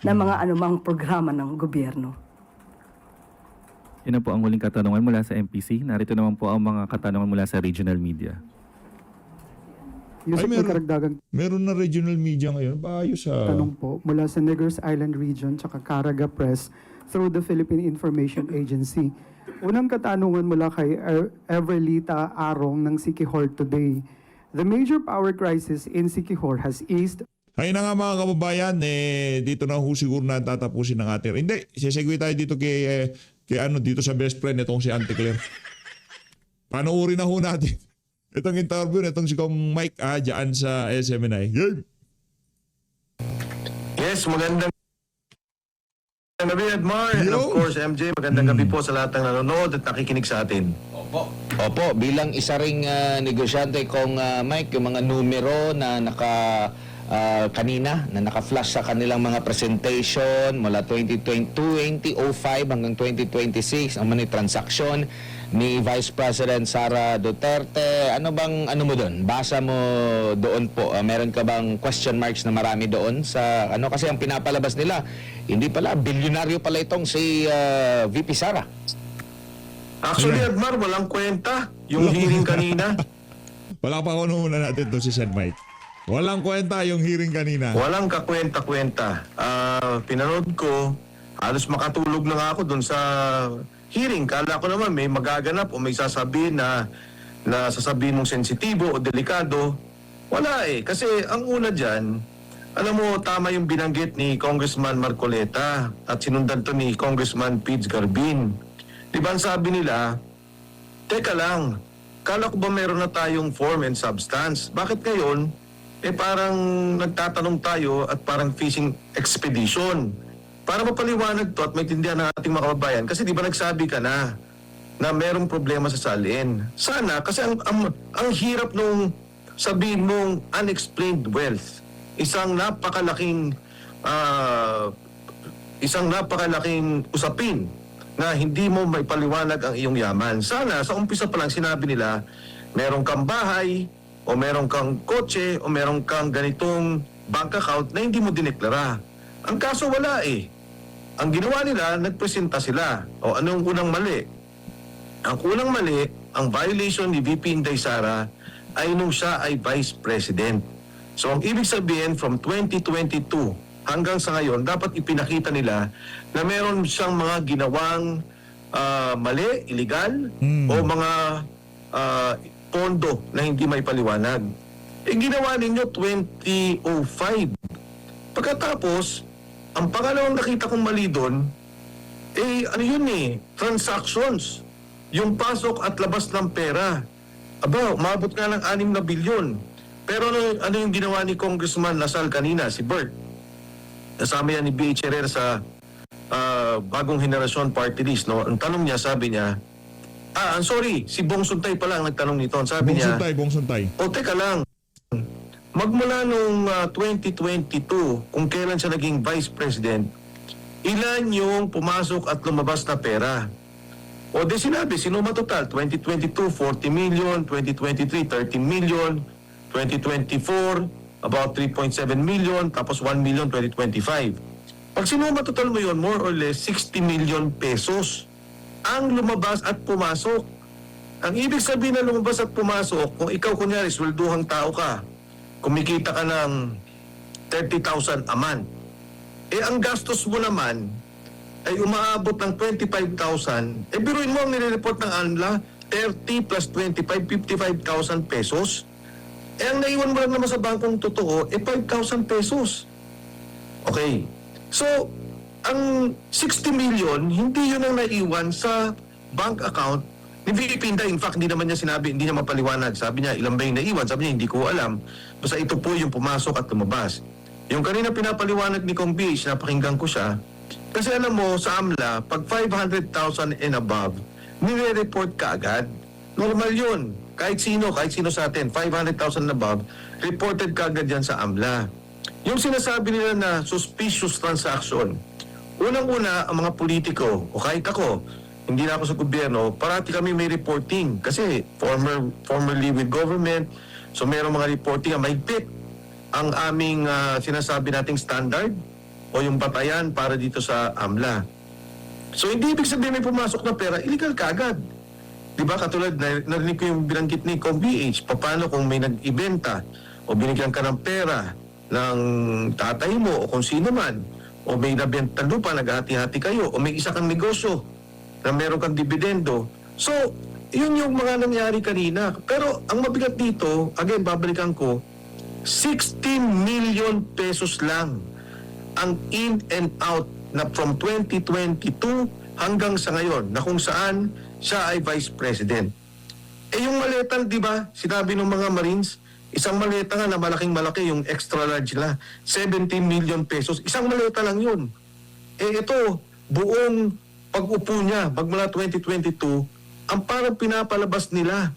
ng mga anumang programa ng gobyerno. Yun na po ang huling katanungan mula sa MPC. Narito naman po ang mga katanungan mula sa regional media. Ay, meron na regional media ngayon. Paayos Tanong po mula sa Negros Island Region tsaka Caraga Press through the Philippine Information Agency. Unang katanungan mula kay Everlita Arong ng Siquijor Today. The major power crisis in Siquijor has eased. Ay na nga mga kababayan, dito na ho siguro na tatapusin ng ating. Hindi, sisegway tayo dito kay dito sa best friend itong si Auntie Claire. Panoorin na ho natin itong interview nitong si Kong Mike dyan sa SMNI. Yes, magandang gabi, Edmar. And of course, MJ, magandang gabi po sa lahat ng nanonood at nakikinig sa atin. Opo, bilang isa ring negosyante kong Mike, yung mga numero na kanina na naka-flash sa kanilang mga presentation mula 2005 hanggang 2026 ang money transaction ni Vice President Sara Duterte. Ano mo doon? Basa mo doon po. Meron ka bang question marks na marami doon sa kasi ang pinapalabas nila, hindi pala bilyonaryo pala itong si VP Sara. Actually, Edmar, walang kwenta yung hearing kanina. Wala pa ako muna natin to si Sen Mike. Walang kwenta yung hearing kanina. Walang kakwenta-kwenta. Pinanood ko, halos makatulog na nga ako doon sa hearing. Kala ko naman may magaganap o may sasabihin na na sasabihin mong sensitibo o delikado, wala eh. Kasi ang una dyan, alam mo, tama yung binanggit ni Congressman Marcoleta at sinundan to ni Congressman Pidge Garbin. Di ba ang sabi nila, teka lang, kala ko ba meron na tayong form and substance? Bakit ngayon, parang nagtatanong tayo at parang fishing expedition? Para mapaliwanag to at maintindihan ng ating mga kababayan. Kasi di ba nagsabi ka na merong problema sa salin? Sana, kasi ang hirap nung sabihin mong unexplained wealth. Isang napakalaking usapin na hindi mo maipaliwanag ang iyong yaman. Sana, sa umpisa pa lang sinabi nila, meron kang bahay, o meron kang kotse, o meron kang ganitong bank account na hindi mo dineklara. Ang kaso wala eh. Ang ginawa nila, nagpresenta sila. O anong unang mali? Ang unang mali, ang violation ni VP Inday Sara ay nung siya ay Vice President. So ang ibig sabihin, from 2022 hanggang sa ngayon, dapat ipinakita nila na meron siyang mga ginawang mali, illegal, o mga pondo na hindi may paliwanag. Ginawa ninyo 2005. Pagkatapos, ang pangalawang nakita kong mali doon, ano yun transactions. Yung pasok at labas ng pera. Aba, umabot nga ng 6 na bilyon. Pero ano yung ginawa ni Congressman Lasal kanina, si Bert? Kasama yan ni B.H. Herrera sa Bagong Henerasyon Party List. No? Ang tanong niya, sabi niya, sorry, si Bong Suntay pala ang nagtanong nito. Sabi niya, Bong Suntay. o teka lang, magmula nung 2022, kung kailan siya naging Vice President, ilan yung pumasok at lumabas na pera? O di sinabi, sinuma total, 2022, 40 million, 2023, 13 million, 2024, about 3.7 million, tapos 1 million 2025. Pag sinuma total mo yun, more or less 60 million pesos ang lumabas at pumasok. Ang ibig sabihin na lumabas at pumasok, kung ikaw kunyari, swelduhang tao ka, kumikita ka ng 30,000 a month, ang gastos mo naman ay umaabot ng 25,000, biruin mo ang nire-report ng ANLA, 30 plus 25, 55,000 pesos. Ang naiwan mo lang naman sa bangkong totoo, 5,000 pesos. Okay. So, ang 60 million, hindi yun ang naiwan sa bank account ni VP Inday. In fact, hindi naman niya sinabi, hindi niya mapaliwanag. Sabi niya, ilan ba yung naiwan? Sabi niya, hindi ko alam. Basta ito po yung pumasok at lumabas. Yung kanina pinapaliwanag ni Kong BH, napakinggan ko siya. Kasi alam mo, sa AMLA, pag 500,000 and above, nire-report ka agad. Normal yun. Kahit sino sa atin, 500,000 and above, reported ka agad yan sa AMLA. Yung sinasabi nila na suspicious transaction, unang-una, ang mga politiko, o kahit ako, hindi na ako sa gobyerno, parati kami may reporting. Kasi formerly with government, so mayroong mga reporting na mahigpit ang aming sinasabi nating standard o yung batayan para dito sa AMLA. So hindi ibig sabihin may pumasok na pera, illegal ka agad. Diba katulad, narinig ko yung binanggit ni Kong BH, paano kung may nag-ibenta o binigyan ka ng pera ng tatay mo o kung sino man, o may nabenta lupa, naghati-hati kayo, o may isa kang negosyo na meron kang dividendo. So, yun yung mga nangyari kanina. Pero ang mabigat dito, again, babalikan ko, 16 million pesos lang ang in and out na from 2022 hanggang sa ngayon, na kung saan siya ay Vice President. Yung maleta, di ba, sinabi ng mga Marines, isang maleta nga na malaking-malaki, yung extra large nila, 17 million pesos. Isang maleta lang yun. Ito, buong pag-upo niya, magmula 2022, ang parang pinapalabas nila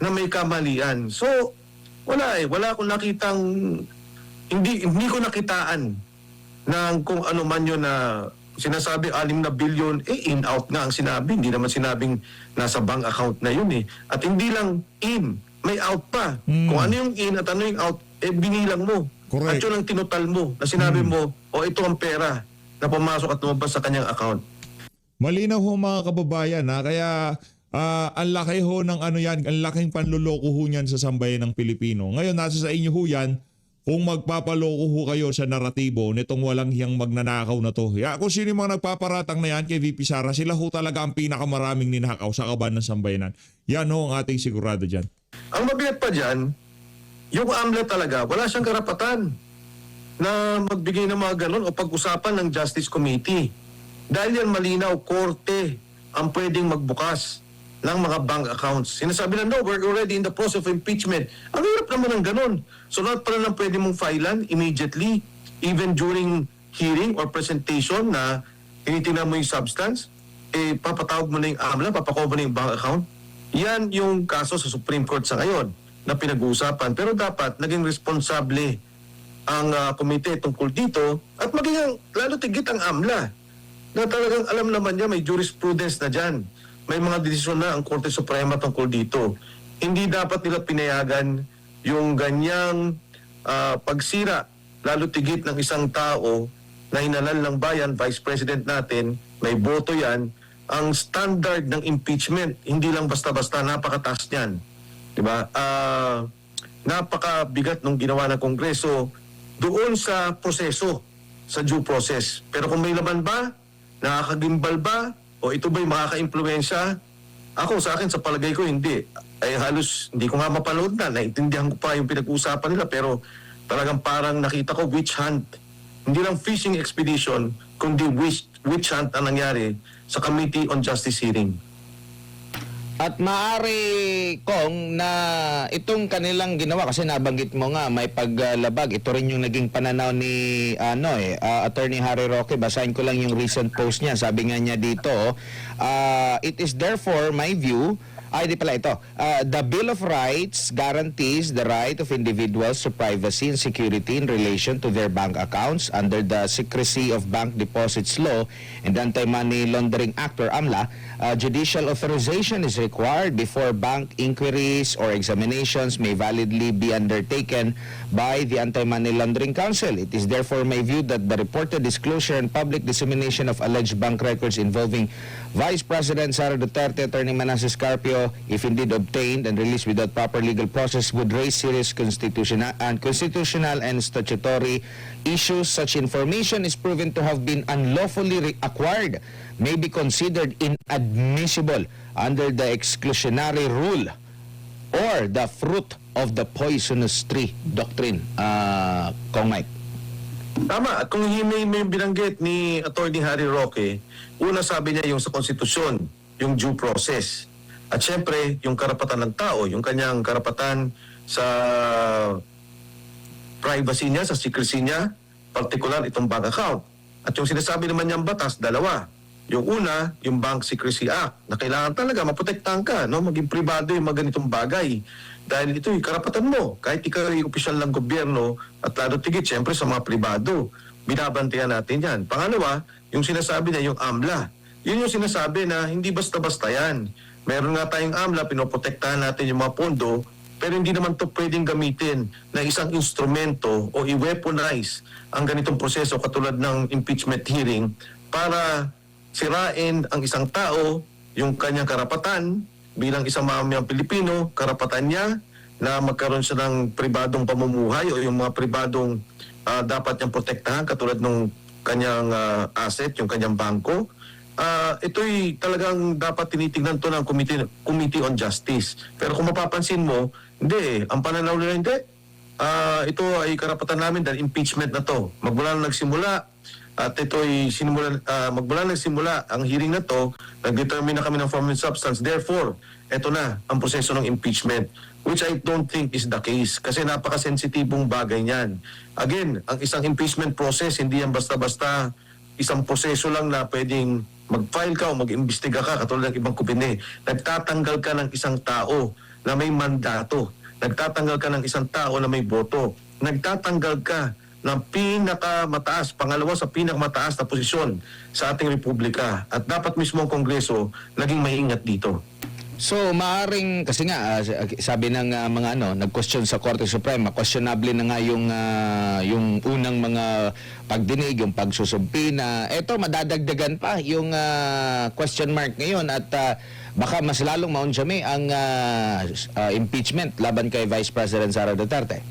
na may kamalian. So, wala akong nakitang, hindi ko nakitaan ng kung ano man yun na sinasabi 6 na bilyon, in-out nga ang sinabi. Hindi naman sinabing nasa bank account na yun At hindi lang in, may out pa. Kung ano yung in at ano yung out, binilang mo. Correct. At yun ang tinutal mo, na sinabi mo, ito ang pera na pumasok at lumabas sa kanyang account. Malinaw ho mga kababayan kaya ang laki ho ng ang laking panluloko ho niyan sa sambayan ng Pilipino. Ngayon nasa sa inyo ho yan kung magpapaloko ho kayo sa naratibo nitong walang hiyang magnanakaw na to. Kung sino yung mga nagpaparatang na yan kay VP Sara, sila ho talaga ang pinakamaraming ninakaw sa kaban ng sambayanan. Yan ho ang ating sigurado dyan. Ang mabigat pa dyan, yung AMLA talaga, wala siyang karapatan na magbigay ng mga ganun o pag-usapan ng Justice Committee. Dahil yan malinaw, korte ang pwedeng magbukas ng mga bank accounts. Sinasabi na, no, we're already in the process of impeachment. Ang hirap naman ng ganun. So lahat pala lang pwede mong filean immediately, even during hearing or presentation na tinitingnan mo yung substance, papatawag mo na yung AMLA, papakover mo na yung bank account. Yan yung kaso sa Supreme Court sa ngayon na pinag-uusapan. Pero dapat naging responsable ang komite tungkol dito at maging lalo tigit ang AMLA na talagang alam naman niya may jurisprudence na dyan. May mga desisyon na ang Korte Suprema tungkol dito. Hindi dapat nila pinayagan yung ganyang pagsira, lalo tigit ng isang tao na hinalal ng bayan, Vice President natin, may boto yan. Ang standard ng impeachment, hindi lang basta-basta, napakataas niyan. Diba? Napakabigat nung ginawa ng Kongreso doon sa proseso, sa due process. Pero kung may laman ba, nakakagimbal ba, o ito ba'y makaka-impluensya? Ako, sa akin, sa palagay ko, hindi. Ay halos, hindi ko nga mapanood na. Naintindihan ko pa yung pinag-uusapan nila, pero talagang parang nakita ko witch hunt. Hindi lang fishing expedition, kundi witch hunt ang nangyari sa Committee on Justice hearing. At maaari kong na itong kanilang ginawa kasi nabanggit mo nga may paglabag, ito rin yung naging pananaw ni Attorney Harry Roque. Basahin ko lang yung recent post niya. Sabi nga niya dito, it is therefore my view, di pala ito, the Bill of Rights guarantees the right of individuals to privacy and security in relation to their bank accounts under the Secrecy of Bank Deposits Law and the Anti-Money Laundering Act or AMLA. Judicial authorization is required before bank inquiries or examinations may validly be undertaken by the Anti-Money Laundering Council. It is therefore my view that the reported disclosure and public dissemination of alleged bank records involving Vice President Sara Duterte, Attorney Manasseh Carpio, if indeed obtained and released without proper legal process, would raise serious constitutional and statutory issues. Such information is proven to have been unlawfully acquired, may be considered inadmissible under the exclusionary rule or the fruit of the poisonous tree doctrine. Kong Mike. Tama. At kung may binanggit ni Attorney Harry Roque, una sabi niya yung sa konstitusyon, yung due process. At syempre, yung karapatan ng tao, yung kanyang karapatan sa privacy niya, sa secrecy niya, particular itong bank account. At yung sinasabi naman niyang batas, dalawa. Yung una, yung Bank Secrecy Act, na kailangan talaga maprotektahan ka, no? Maging pribado yung mga ganitong bagay. Dahil ito yung karapatan mo. Kahit ikaw ay opisyal ng gobyerno at lalo tigit, syempre sa mga pribado. Binabantayan natin yan. Pangalawa, yung sinasabi na yung AMLA. Yun yung sinasabi na hindi basta-basta yan. Meron nga tayong AMLA, pinoprotektahan natin yung mga pondo, pero hindi naman to pwedeng gamitin na isang instrumento o i-weaponize ang ganitong proseso katulad ng impeachment hearing para sirain ang isang tao, yung kanyang karapatan bilang isang mamamayang Pilipino, karapatan niya na magkaroon siya ng pribadong pamumuhay o yung mga pribadong dapat niyang protektahan katulad ng kanyang asset, yung kanyang bangko. Ito'y talagang dapat tinitingnan to ng Committee on Justice. Pero kung mapapansin mo, hindi. Ang pananaw nila hindi. Ito ay karapatan namin dahil impeachment na to. Magmula na nagsimula at ito'y magmula na nagsimula ang hearing na to, nag-determine na kami ng form and substance. Therefore, ito na ang proseso ng impeachment, which I don't think is the case kasi napakasensitibong bagay niyan. Again, ang isang impeachment process, hindi yan basta-basta isang proseso lang na pwedeng mag-file ka o mag-imbestiga ka katulad ng ibang kupine. Nagtatanggal ka ng isang tao na may mandato. Nagtatanggal ka ng isang tao na may boto. Nagtatanggal ka ng pinakamataas, pangalawa sa pinakamataas na posisyon sa ating republika. At dapat mismo ang Kongreso naging maingat dito. So, maaring, kasi nga, sabi ng mga nag-question sa Korte Suprema, questionable na nga yung unang mga pagdinig, yung pagsusumpina. Eto, madadagdagan pa yung question mark ngayon at baka mas lalong maunsyami ang impeachment laban kay Vice President Sara Duterte.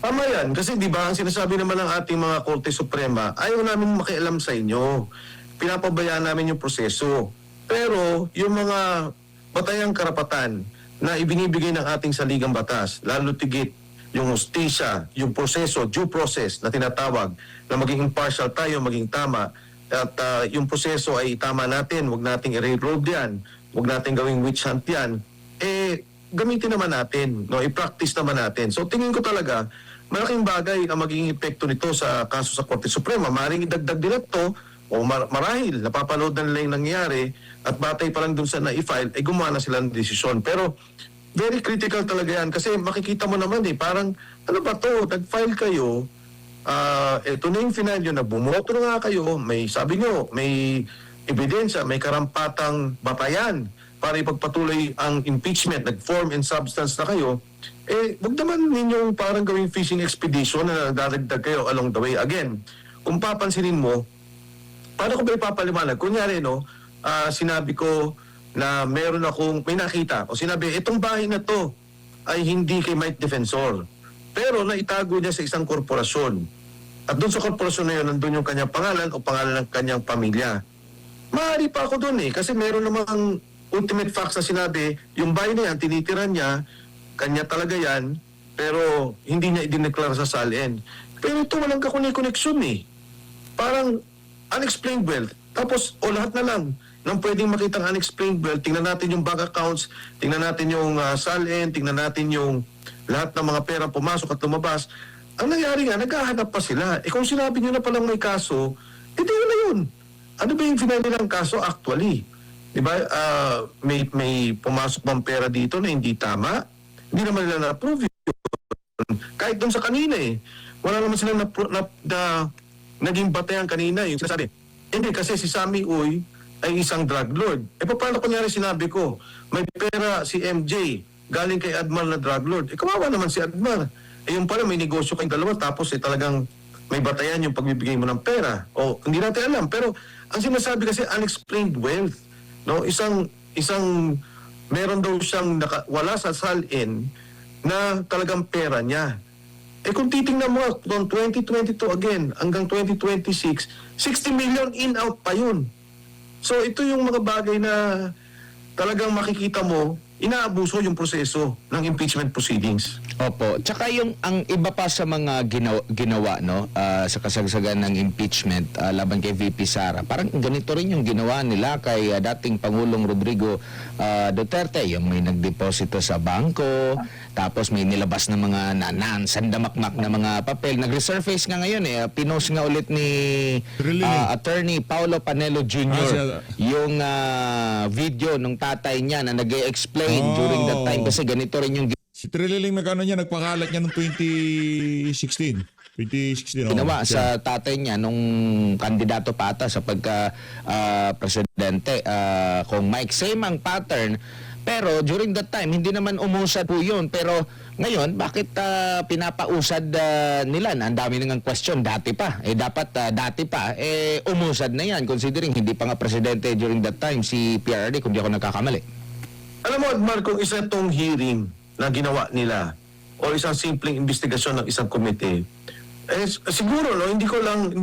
Tama yan. Kasi di ba, ang sinasabi naman ng ating mga Korte Suprema, ayaw namin makialam sa inyo. Pinapabayaan namin yung proseso. Pero yung mga batayang karapatan na ibinibigay ng ating saligang batas, lalo tigit yung hustisya, yung proseso, due process na tinatawag, na maging impartial tayo, maging tama, at yung proseso ay tama natin, huwag nating i-railroad yan, huwag nating gawing witch hunt yan, gamitin naman natin, no? I-practice naman natin. So tingin ko talaga, malaking bagay ang magiging epekto nito sa kaso sa Korte Suprema. Maring idagdag nila ito, o marahil, napapanood na nila yung nangyayari, at batay pa lang dun sa na-i-file, gumawa na sila ng desisyon. Pero, very critical talaga yan. Kasi makikita mo naman parang, ano ba to, nag-file kayo, ito na yung final nyo, na bumoto na nga kayo, may, sabi nyo, may ebidensya, may karampatang batayan para ipagpatuloy ang impeachment, nag-form and substance na kayo, wag naman ninyong parang gawing fishing expedition na dadagdag kayo along the way. Again, kung papansinin mo, paano ko ba ipapaliwanag? Kunyari, sinabi ko na may nakita, o sinabi, itong bahay na to ay hindi kay Mike Defensor. Pero naitago niya sa isang korporasyon. At doon sa korporasyon na yun, nandun yung kanyang pangalan o pangalan ng kanyang pamilya. Maaari pa ako doon kasi meron namang ultimate facts na sinabi, yung bahay na yan, tinitiran niya, kanya talaga yan, pero hindi niya idineklara sa SALN. Pero ito walang kakoneksyon Parang unexplained wealth. Tapos, lahat na lang nang pwedeng makita ang unexplained wealth, tingnan natin yung bank accounts, tingnan natin yung SALN, tingnan natin yung lahat ng mga pera pumasok at lumabas. Ang nangyari nga, naghahanap pa sila. Kung sinabi nyo na palang may kaso, ito yun na yun. Ano ba yung final nilang kaso actually? Diba, may pumasok bang pera dito na hindi tama? Hindi naman nila na-approve yun. Kahit doon sa kanina wala naman sila naging batayan kanina yung sinasabi. Hindi, kasi si Sammy Uy ay isang drug lord. Paano kunyari sinabi ko, may pera si MJ galing kay Admar na drug lord. Kawawa naman si Admar. Yung pala may negosyo kayong dalawa tapos talagang may batayan yung pagbibigay mo ng pera. O hindi natin alam. Pero ang sinasabi kasi unexplained wealth. No? Isang meron daw siyang wala sa SALN na talagang pera niya. Kung titingnan mo, from 2022 again, hanggang 2026, 60 million in-out pa yun. So ito yung mga bagay na talagang makikita mo, inaabuso yung proseso ng impeachment proceedings. Opo. Tsaka ang iba pa sa mga ginawa sa kasagsagan ng impeachment laban kay VP Sara. Parang ganito rin yung ginawa nila kay dating Pangulong Rodrigo Duterte. Yung may nagdeposito sa bangko, tapos may nilabas na mga sandamakmak na mga papel. Nag-resurface nga ngayon pinost nga ulit ni Attorney Paulo Panelo Jr. Yung video ng tatay niya na nag-explain during that time kasi ganito rin yung Si Trililing nagpakalat niya noong 2016. 2016, ginawa sa tatay niya nung kandidato pa ata sa pagka-presidente kung Mike. Same ang pattern. Pero during that time, hindi naman umusad po yun. Pero ngayon, bakit pinapausad nila na ang dami nang question? Dati pa. Dapat dati pa. Umusad na yan considering hindi pa nga presidente during that time si PRRD kung di ako nagkakamali. Alam mo, Admar, kung isa itong hearing na ginawa nila o isang simpleng investigasyon ng isang komite, siguro, hindi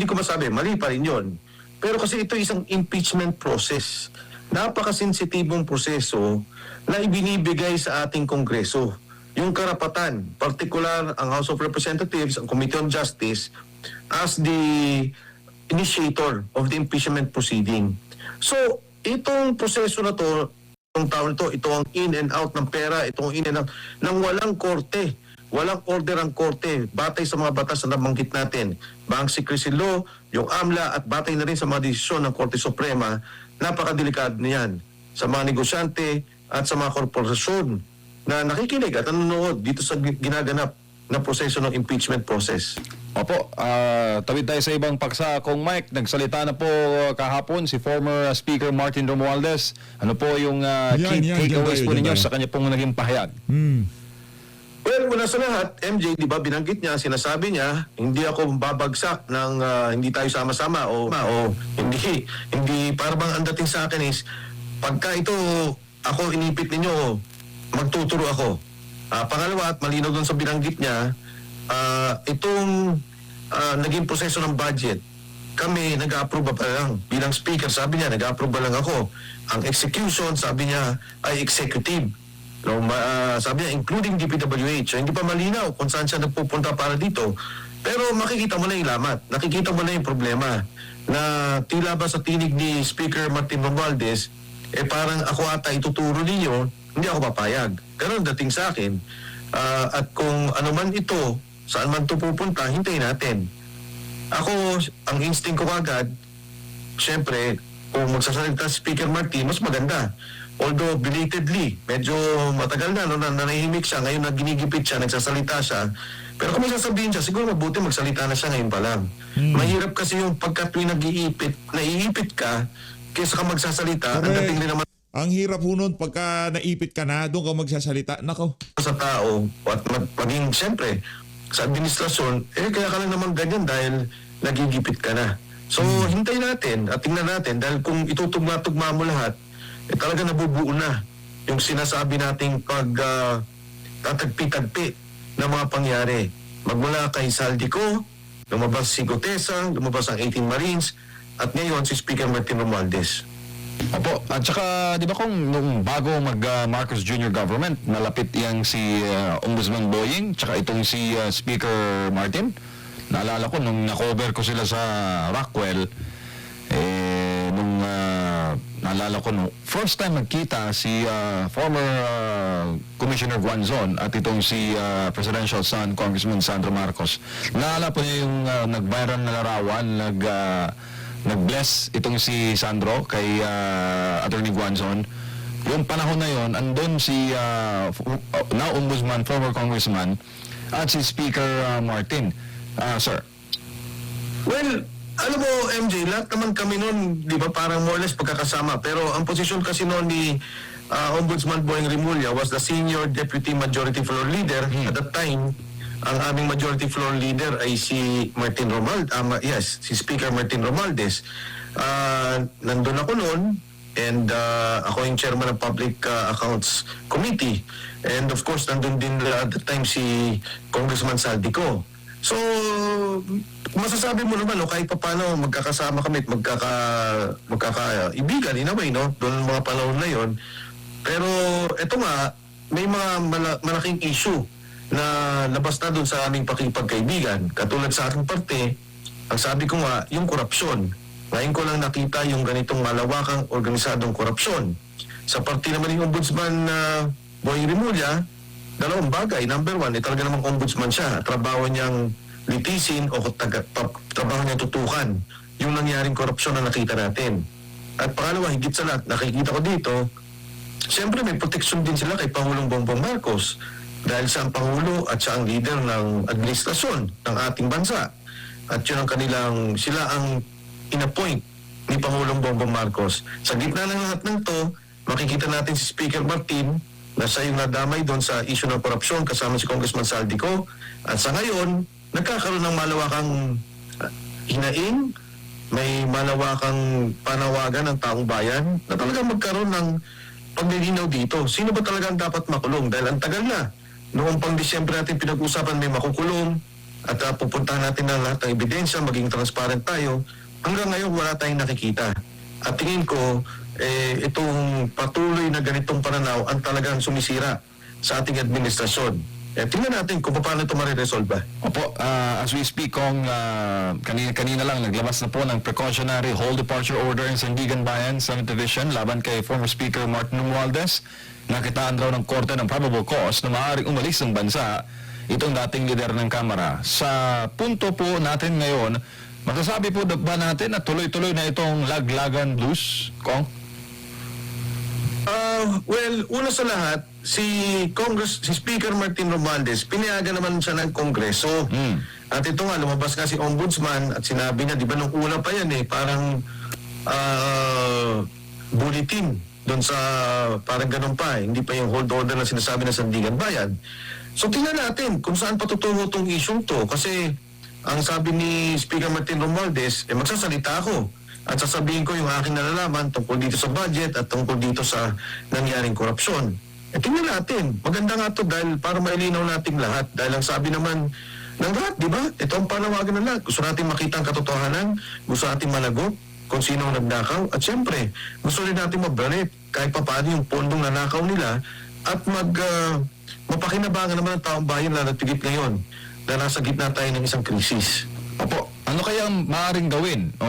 ko masabi, mali pa rin yun. Pero kasi ito isang impeachment process. Napakasensitibong proseso na ibinibigay sa ating Kongreso. Yung karapatan, particular ang House of Representatives, ang Committee on Justice, as the initiator of the impeachment proceeding. So, itong proseso na to, itong taon ito ang in and out ng pera, itong in and out ng walang korte. Walang order ang korte batay sa mga batas na nabanggit natin. Bank Secrecy Law, yung AMLA at batay na rin sa mga desisyon ng Korte Suprema, napakadelikado niyan sa mga negosyante at sa mga korporasyon na nakikinig at nanonood dito sa ginaganap na proseso ng impeachment process. Opo, tawid tayo sa ibang paksa. Kung Mike, nagsalita na po kahapon si former Speaker Martin Romualdez. Ano po yung key takeaways po ninyo sa kanya pong naging pahayag? Well, una sa lahat, MJ, di ba binanggit niya, sinasabi niya, hindi ako babagsak ng hindi tayo sama-sama o hindi para bang ang dating sa akin is pagka ito ako inipit ninyo, magtuturo ako. Pangalawa, at malinaw doon sa binanggit niya, itong naging proseso ng budget, kami nag-approve pa lang. Bilang speaker, sabi niya, nag-approve ba lang ako. Ang execution, sabi niya, ay executive. No, sabi niya, including DPWH. So, hindi pa malinaw kung saan siya nagpupunta para dito. Pero makikita mo na yung lamat. Nakikita mo na yung problema na tila ba sa tinig ni Speaker Martin Romualdez, parang ako ata ituturo ninyo, hindi ako papayag. Ganon dating sa akin. At kung ano man ito, saan man ito pupunta, hintayin natin. Ako, ang instinct ko agad, syempre, kung magsasalita si Speaker Martin, mas maganda. Although belatedly, medyo matagal na, no, nanahimik siya, ngayon na ginigipit siya, nagsasalita siya. Pero kung may sasabihin siya, siguro mabuti magsalita na siya ngayon pa lang. Mahirap kasi yung pagka tuwing naiipit ka, kaysa ka magsasalita, ang dating rin naman Ang hirap ho nun pagka naipit ka na, doon ka magsasalita. Nako. sa tao, at maging siyempre, sa administrasyon, kaya ka lang naman ganyan dahil nagigipit ka na. So, hintayin natin at tingnan natin dahil kung itutugma-tugma mo lahat, talaga nabubuo na yung sinasabi nating tatagpi-tagpi na mga pangyari. Magmula kay Saldico, lumabas si Gutesa, lumabas ang 18 Marines, at ngayon si Speaker Martin Romualdez. Opo, at saka di ba kung nung bago mag-Marcos Jr. government, nalapit yang si Ombudsman Boying, tsaka itong si Speaker Martin. Naalala ko, nung na-cover ko sila sa Rockwell, naalala ko, nung first time magkita si former Commissioner Guanzon at itong si Presidential Son, Congressman Sandro Marcos. Naalala po niya yung nag-viral na larawan, nag-bless itong si Sandro kay Attorney Guanzon. Yung panahon na yon, andun si now Ombudsman, former Congressman, at si Speaker Martin. Sir. Well, alam mo, MJ, lahat naman kami noon, di ba, parang more or less pagkakasama. Pero ang posisyon kasi noon ni Ombudsman Boying Rimulya was the Senior Deputy Majority Floor Leader. At that time, ang aming Majority Floor Leader ay si Martin Romualdez. Si Speaker Martin Romualdez. Nandun ako noon, and ako yung chairman ng Public Accounts Committee. And of course, nandun din at that time si Congressman Saldico. So, masasabi mo naman, kahit pa paano magkakasama kami at magkakaibigan in a way, no? Doon mga panahon na yon. Pero eto nga, may mga malaking issue na labas na doon sa aming pakipagkaibigan. Katulad sa aking parte, ang sabi ko nga, yung korupsyon. Ngayon ko lang nakita yung ganitong malawakang organisadong korupsyon. Sa parte naman yung Ombudsman Boying Rimulya, dalawang bagay. Number one, talaga namang ombudsman siya. Trabaho niyang litisin o trabaho niyang tutukan yung nangyaring korupsyon na nakita natin. At pangalawa, higit sa lahat, nakikita ko dito, siyempre may proteksyon din sila kay Pangulong Bongbong Marcos dahil siya ang Pangulo at siya ang leader ng administrasyon ng ating bansa. At yun ang sila ang inappoint ni Pangulong Bongbong Marcos. Sa gitna ng lahat ng to, makikita natin si Speaker Martin na siya yung nadamay doon sa issue ng korupsyon kasama si Congressman Saldico. At sa ngayon, nagkakaroon ng malawakang hinaing, may malawakang panawagan ng taong bayan na talagang magkaroon ng paglilinaw dito. Sino ba talagang dapat makulong? Dahil ang tagal na. Noong pang Disyembre natin pinag-usapan may makukulong at pupuntahan natin ng lahat ng ebidensya, maging transparent tayo. Hanggang ngayon wala tayong nakikita. At tingin ko, itong patuloy na ganitong pananaw ang talagang sumisira sa ating administrasyon. Tingnan natin kung paano ito mariresolve. Opo, as we speak, kanina lang naglabas na po ng precautionary hold departure order in Sandigan Bayan, 7th Division, laban kay former Speaker Martin Romualdez. Nakitaan daw ng korte ng probable cause na maaaring umalis ng bansa itong dating lider ng Kamara. Sa punto po natin ngayon, masasabi po ba natin na tuloy-tuloy na itong laglagan blues, Kong? Well, una sa lahat, si Speaker Martin Romualdez, pinayagan naman siya ng Kongreso. At ito nga, lumabas nga si Ombudsman at sinabi niya, di ba nung una pa yan parang bulletin doon sa, parang ganun pa, hindi pa yung hold order na sinasabi ng Sandigan Bayan. So tingnan natin kung saan patutungo itong issue to. Kasi ang sabi ni Speaker Martin Romualdez, magsasalita ako at sasabihin ko yung aking nalalaman tungkol dito sa budget at tungkol dito sa nangyaring korupsyon. Tingnan natin. Maganda nga to dahil para mailinaw natin lahat. Dahil ang sabi naman ng lahat, di ba? Ito ang panawagan ng lahat. Gusto natin makita ang katotohanan, gusto natin malagot kung sino ang nagnakaw, at syempre, gusto rin natin mabalik kahit pa paano yung pondong nanakaw nila at mapakinabangan naman ang taong bayan lalo tigit ngayon na nasa gitna tayo ng isang krisis. Opo, ano kaya ang maaaring gawin o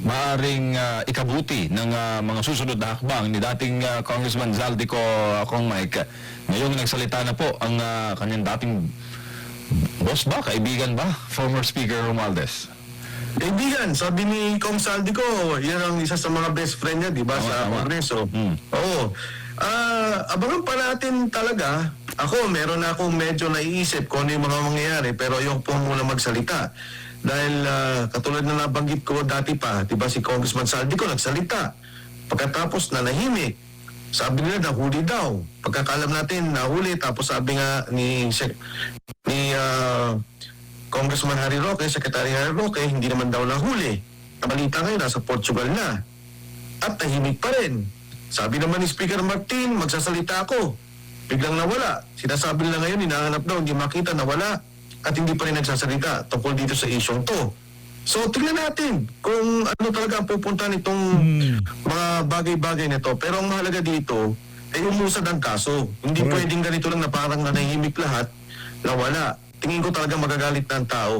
maaaring ikabuti ng mga susunod na hakbang ni dating Congressman Zaldico Kong Mike? Ngayong nagsalita na po ang kanyang dating boss ba, kaibigan ba, former Speaker Romualdez? Kaibigan, sabi ni Kong Saldico, yan ang isa sa mga best friend niya, di ba, sa Kongreso. Oo. Abangan pa natin talaga. Ako, meron na akong medyo naiisip kung ano yung mga mangyayari, pero ayoko po muna magsalita. Dahil katulad na nabanggit ko dati pa, di ba si Congressman Saldico nagsalita. Pagkatapos nanahimik, sabi nila nahuli daw. Pagkakalam natin, nahuli, tapos sabi nga ni Congressman Harry Roque, Secretary Harry Roque, hindi naman daw nahuli. Nabalita ngayon, nasa Portugal na. At tahimik pa rin. Sabi naman ni Speaker Martin, magsasalita ako. Biglang nawala. Sinasabi nila ngayon, hinahanap daw, hindi makita, nawala. At hindi pa rin nagsasalita tungkol dito sa isyong to. So, tingnan natin kung ano talaga ang pupunta nitong mga bagay-bagay nito. Pero ang mahalaga dito, ay umusad ang kaso. Hindi pwedeng ganito lang na parang nanahimik lahat, nawala. Tingin ko talaga magagalit na ang tao.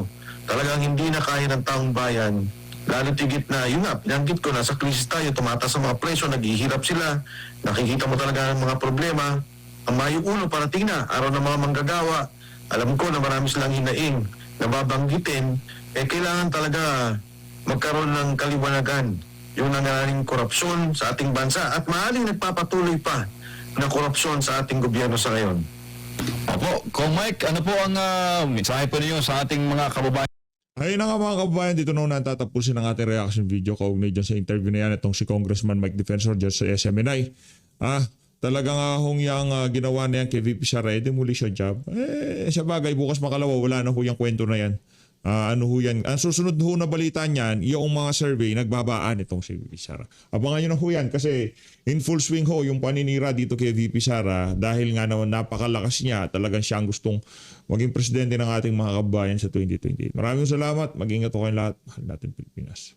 Talagang hindi na kaya ng taong bayan. Lalo tigit na, yun nga, pinanggit ko, nasa krisis tayo, tumataas ang mga presyo, naghihirap sila, nakikita mo talaga ang mga problema. Ang mayong ulo, parating na, araw ng mga manggagawa. Alam ko na marami silang hinaing, nababanggitin, kailangan talaga magkaroon ng kaliwanagan yung nangyaring korupsyon sa ating bansa at maaaring nagpapatuloy pa na korupsyon sa ating gobyerno sa ngayon. Opo, Kong Mike, ano po ang mensahe po ninyo sa ating mga kababayan? Ayun na nga mga kababayan, dito na natatapusin ang ating reaction video kaugnay dyan sa interview na yan itong si Congressman Mike Defensor dyan sa SMNI. Talagang hong yung ginawa na yan kay VP Sara, demolition job. Sa bagay, bukas makalawa, wala na ho yung kwento na yan. Ano ho yan? Ang susunod ho na balita niyan, yung mga survey, nagbabaan itong si VP Sara. Abangan nyo na ho yan kasi in full swing ho yung paninira dito kay VP Sara dahil nga naman napakalakas niya. Talagang siya ang gustong maging presidente ng ating mga kababayan sa 2028. Maraming salamat. Mag-ingat ho kayong lahat. Mahal natin Pilipinas.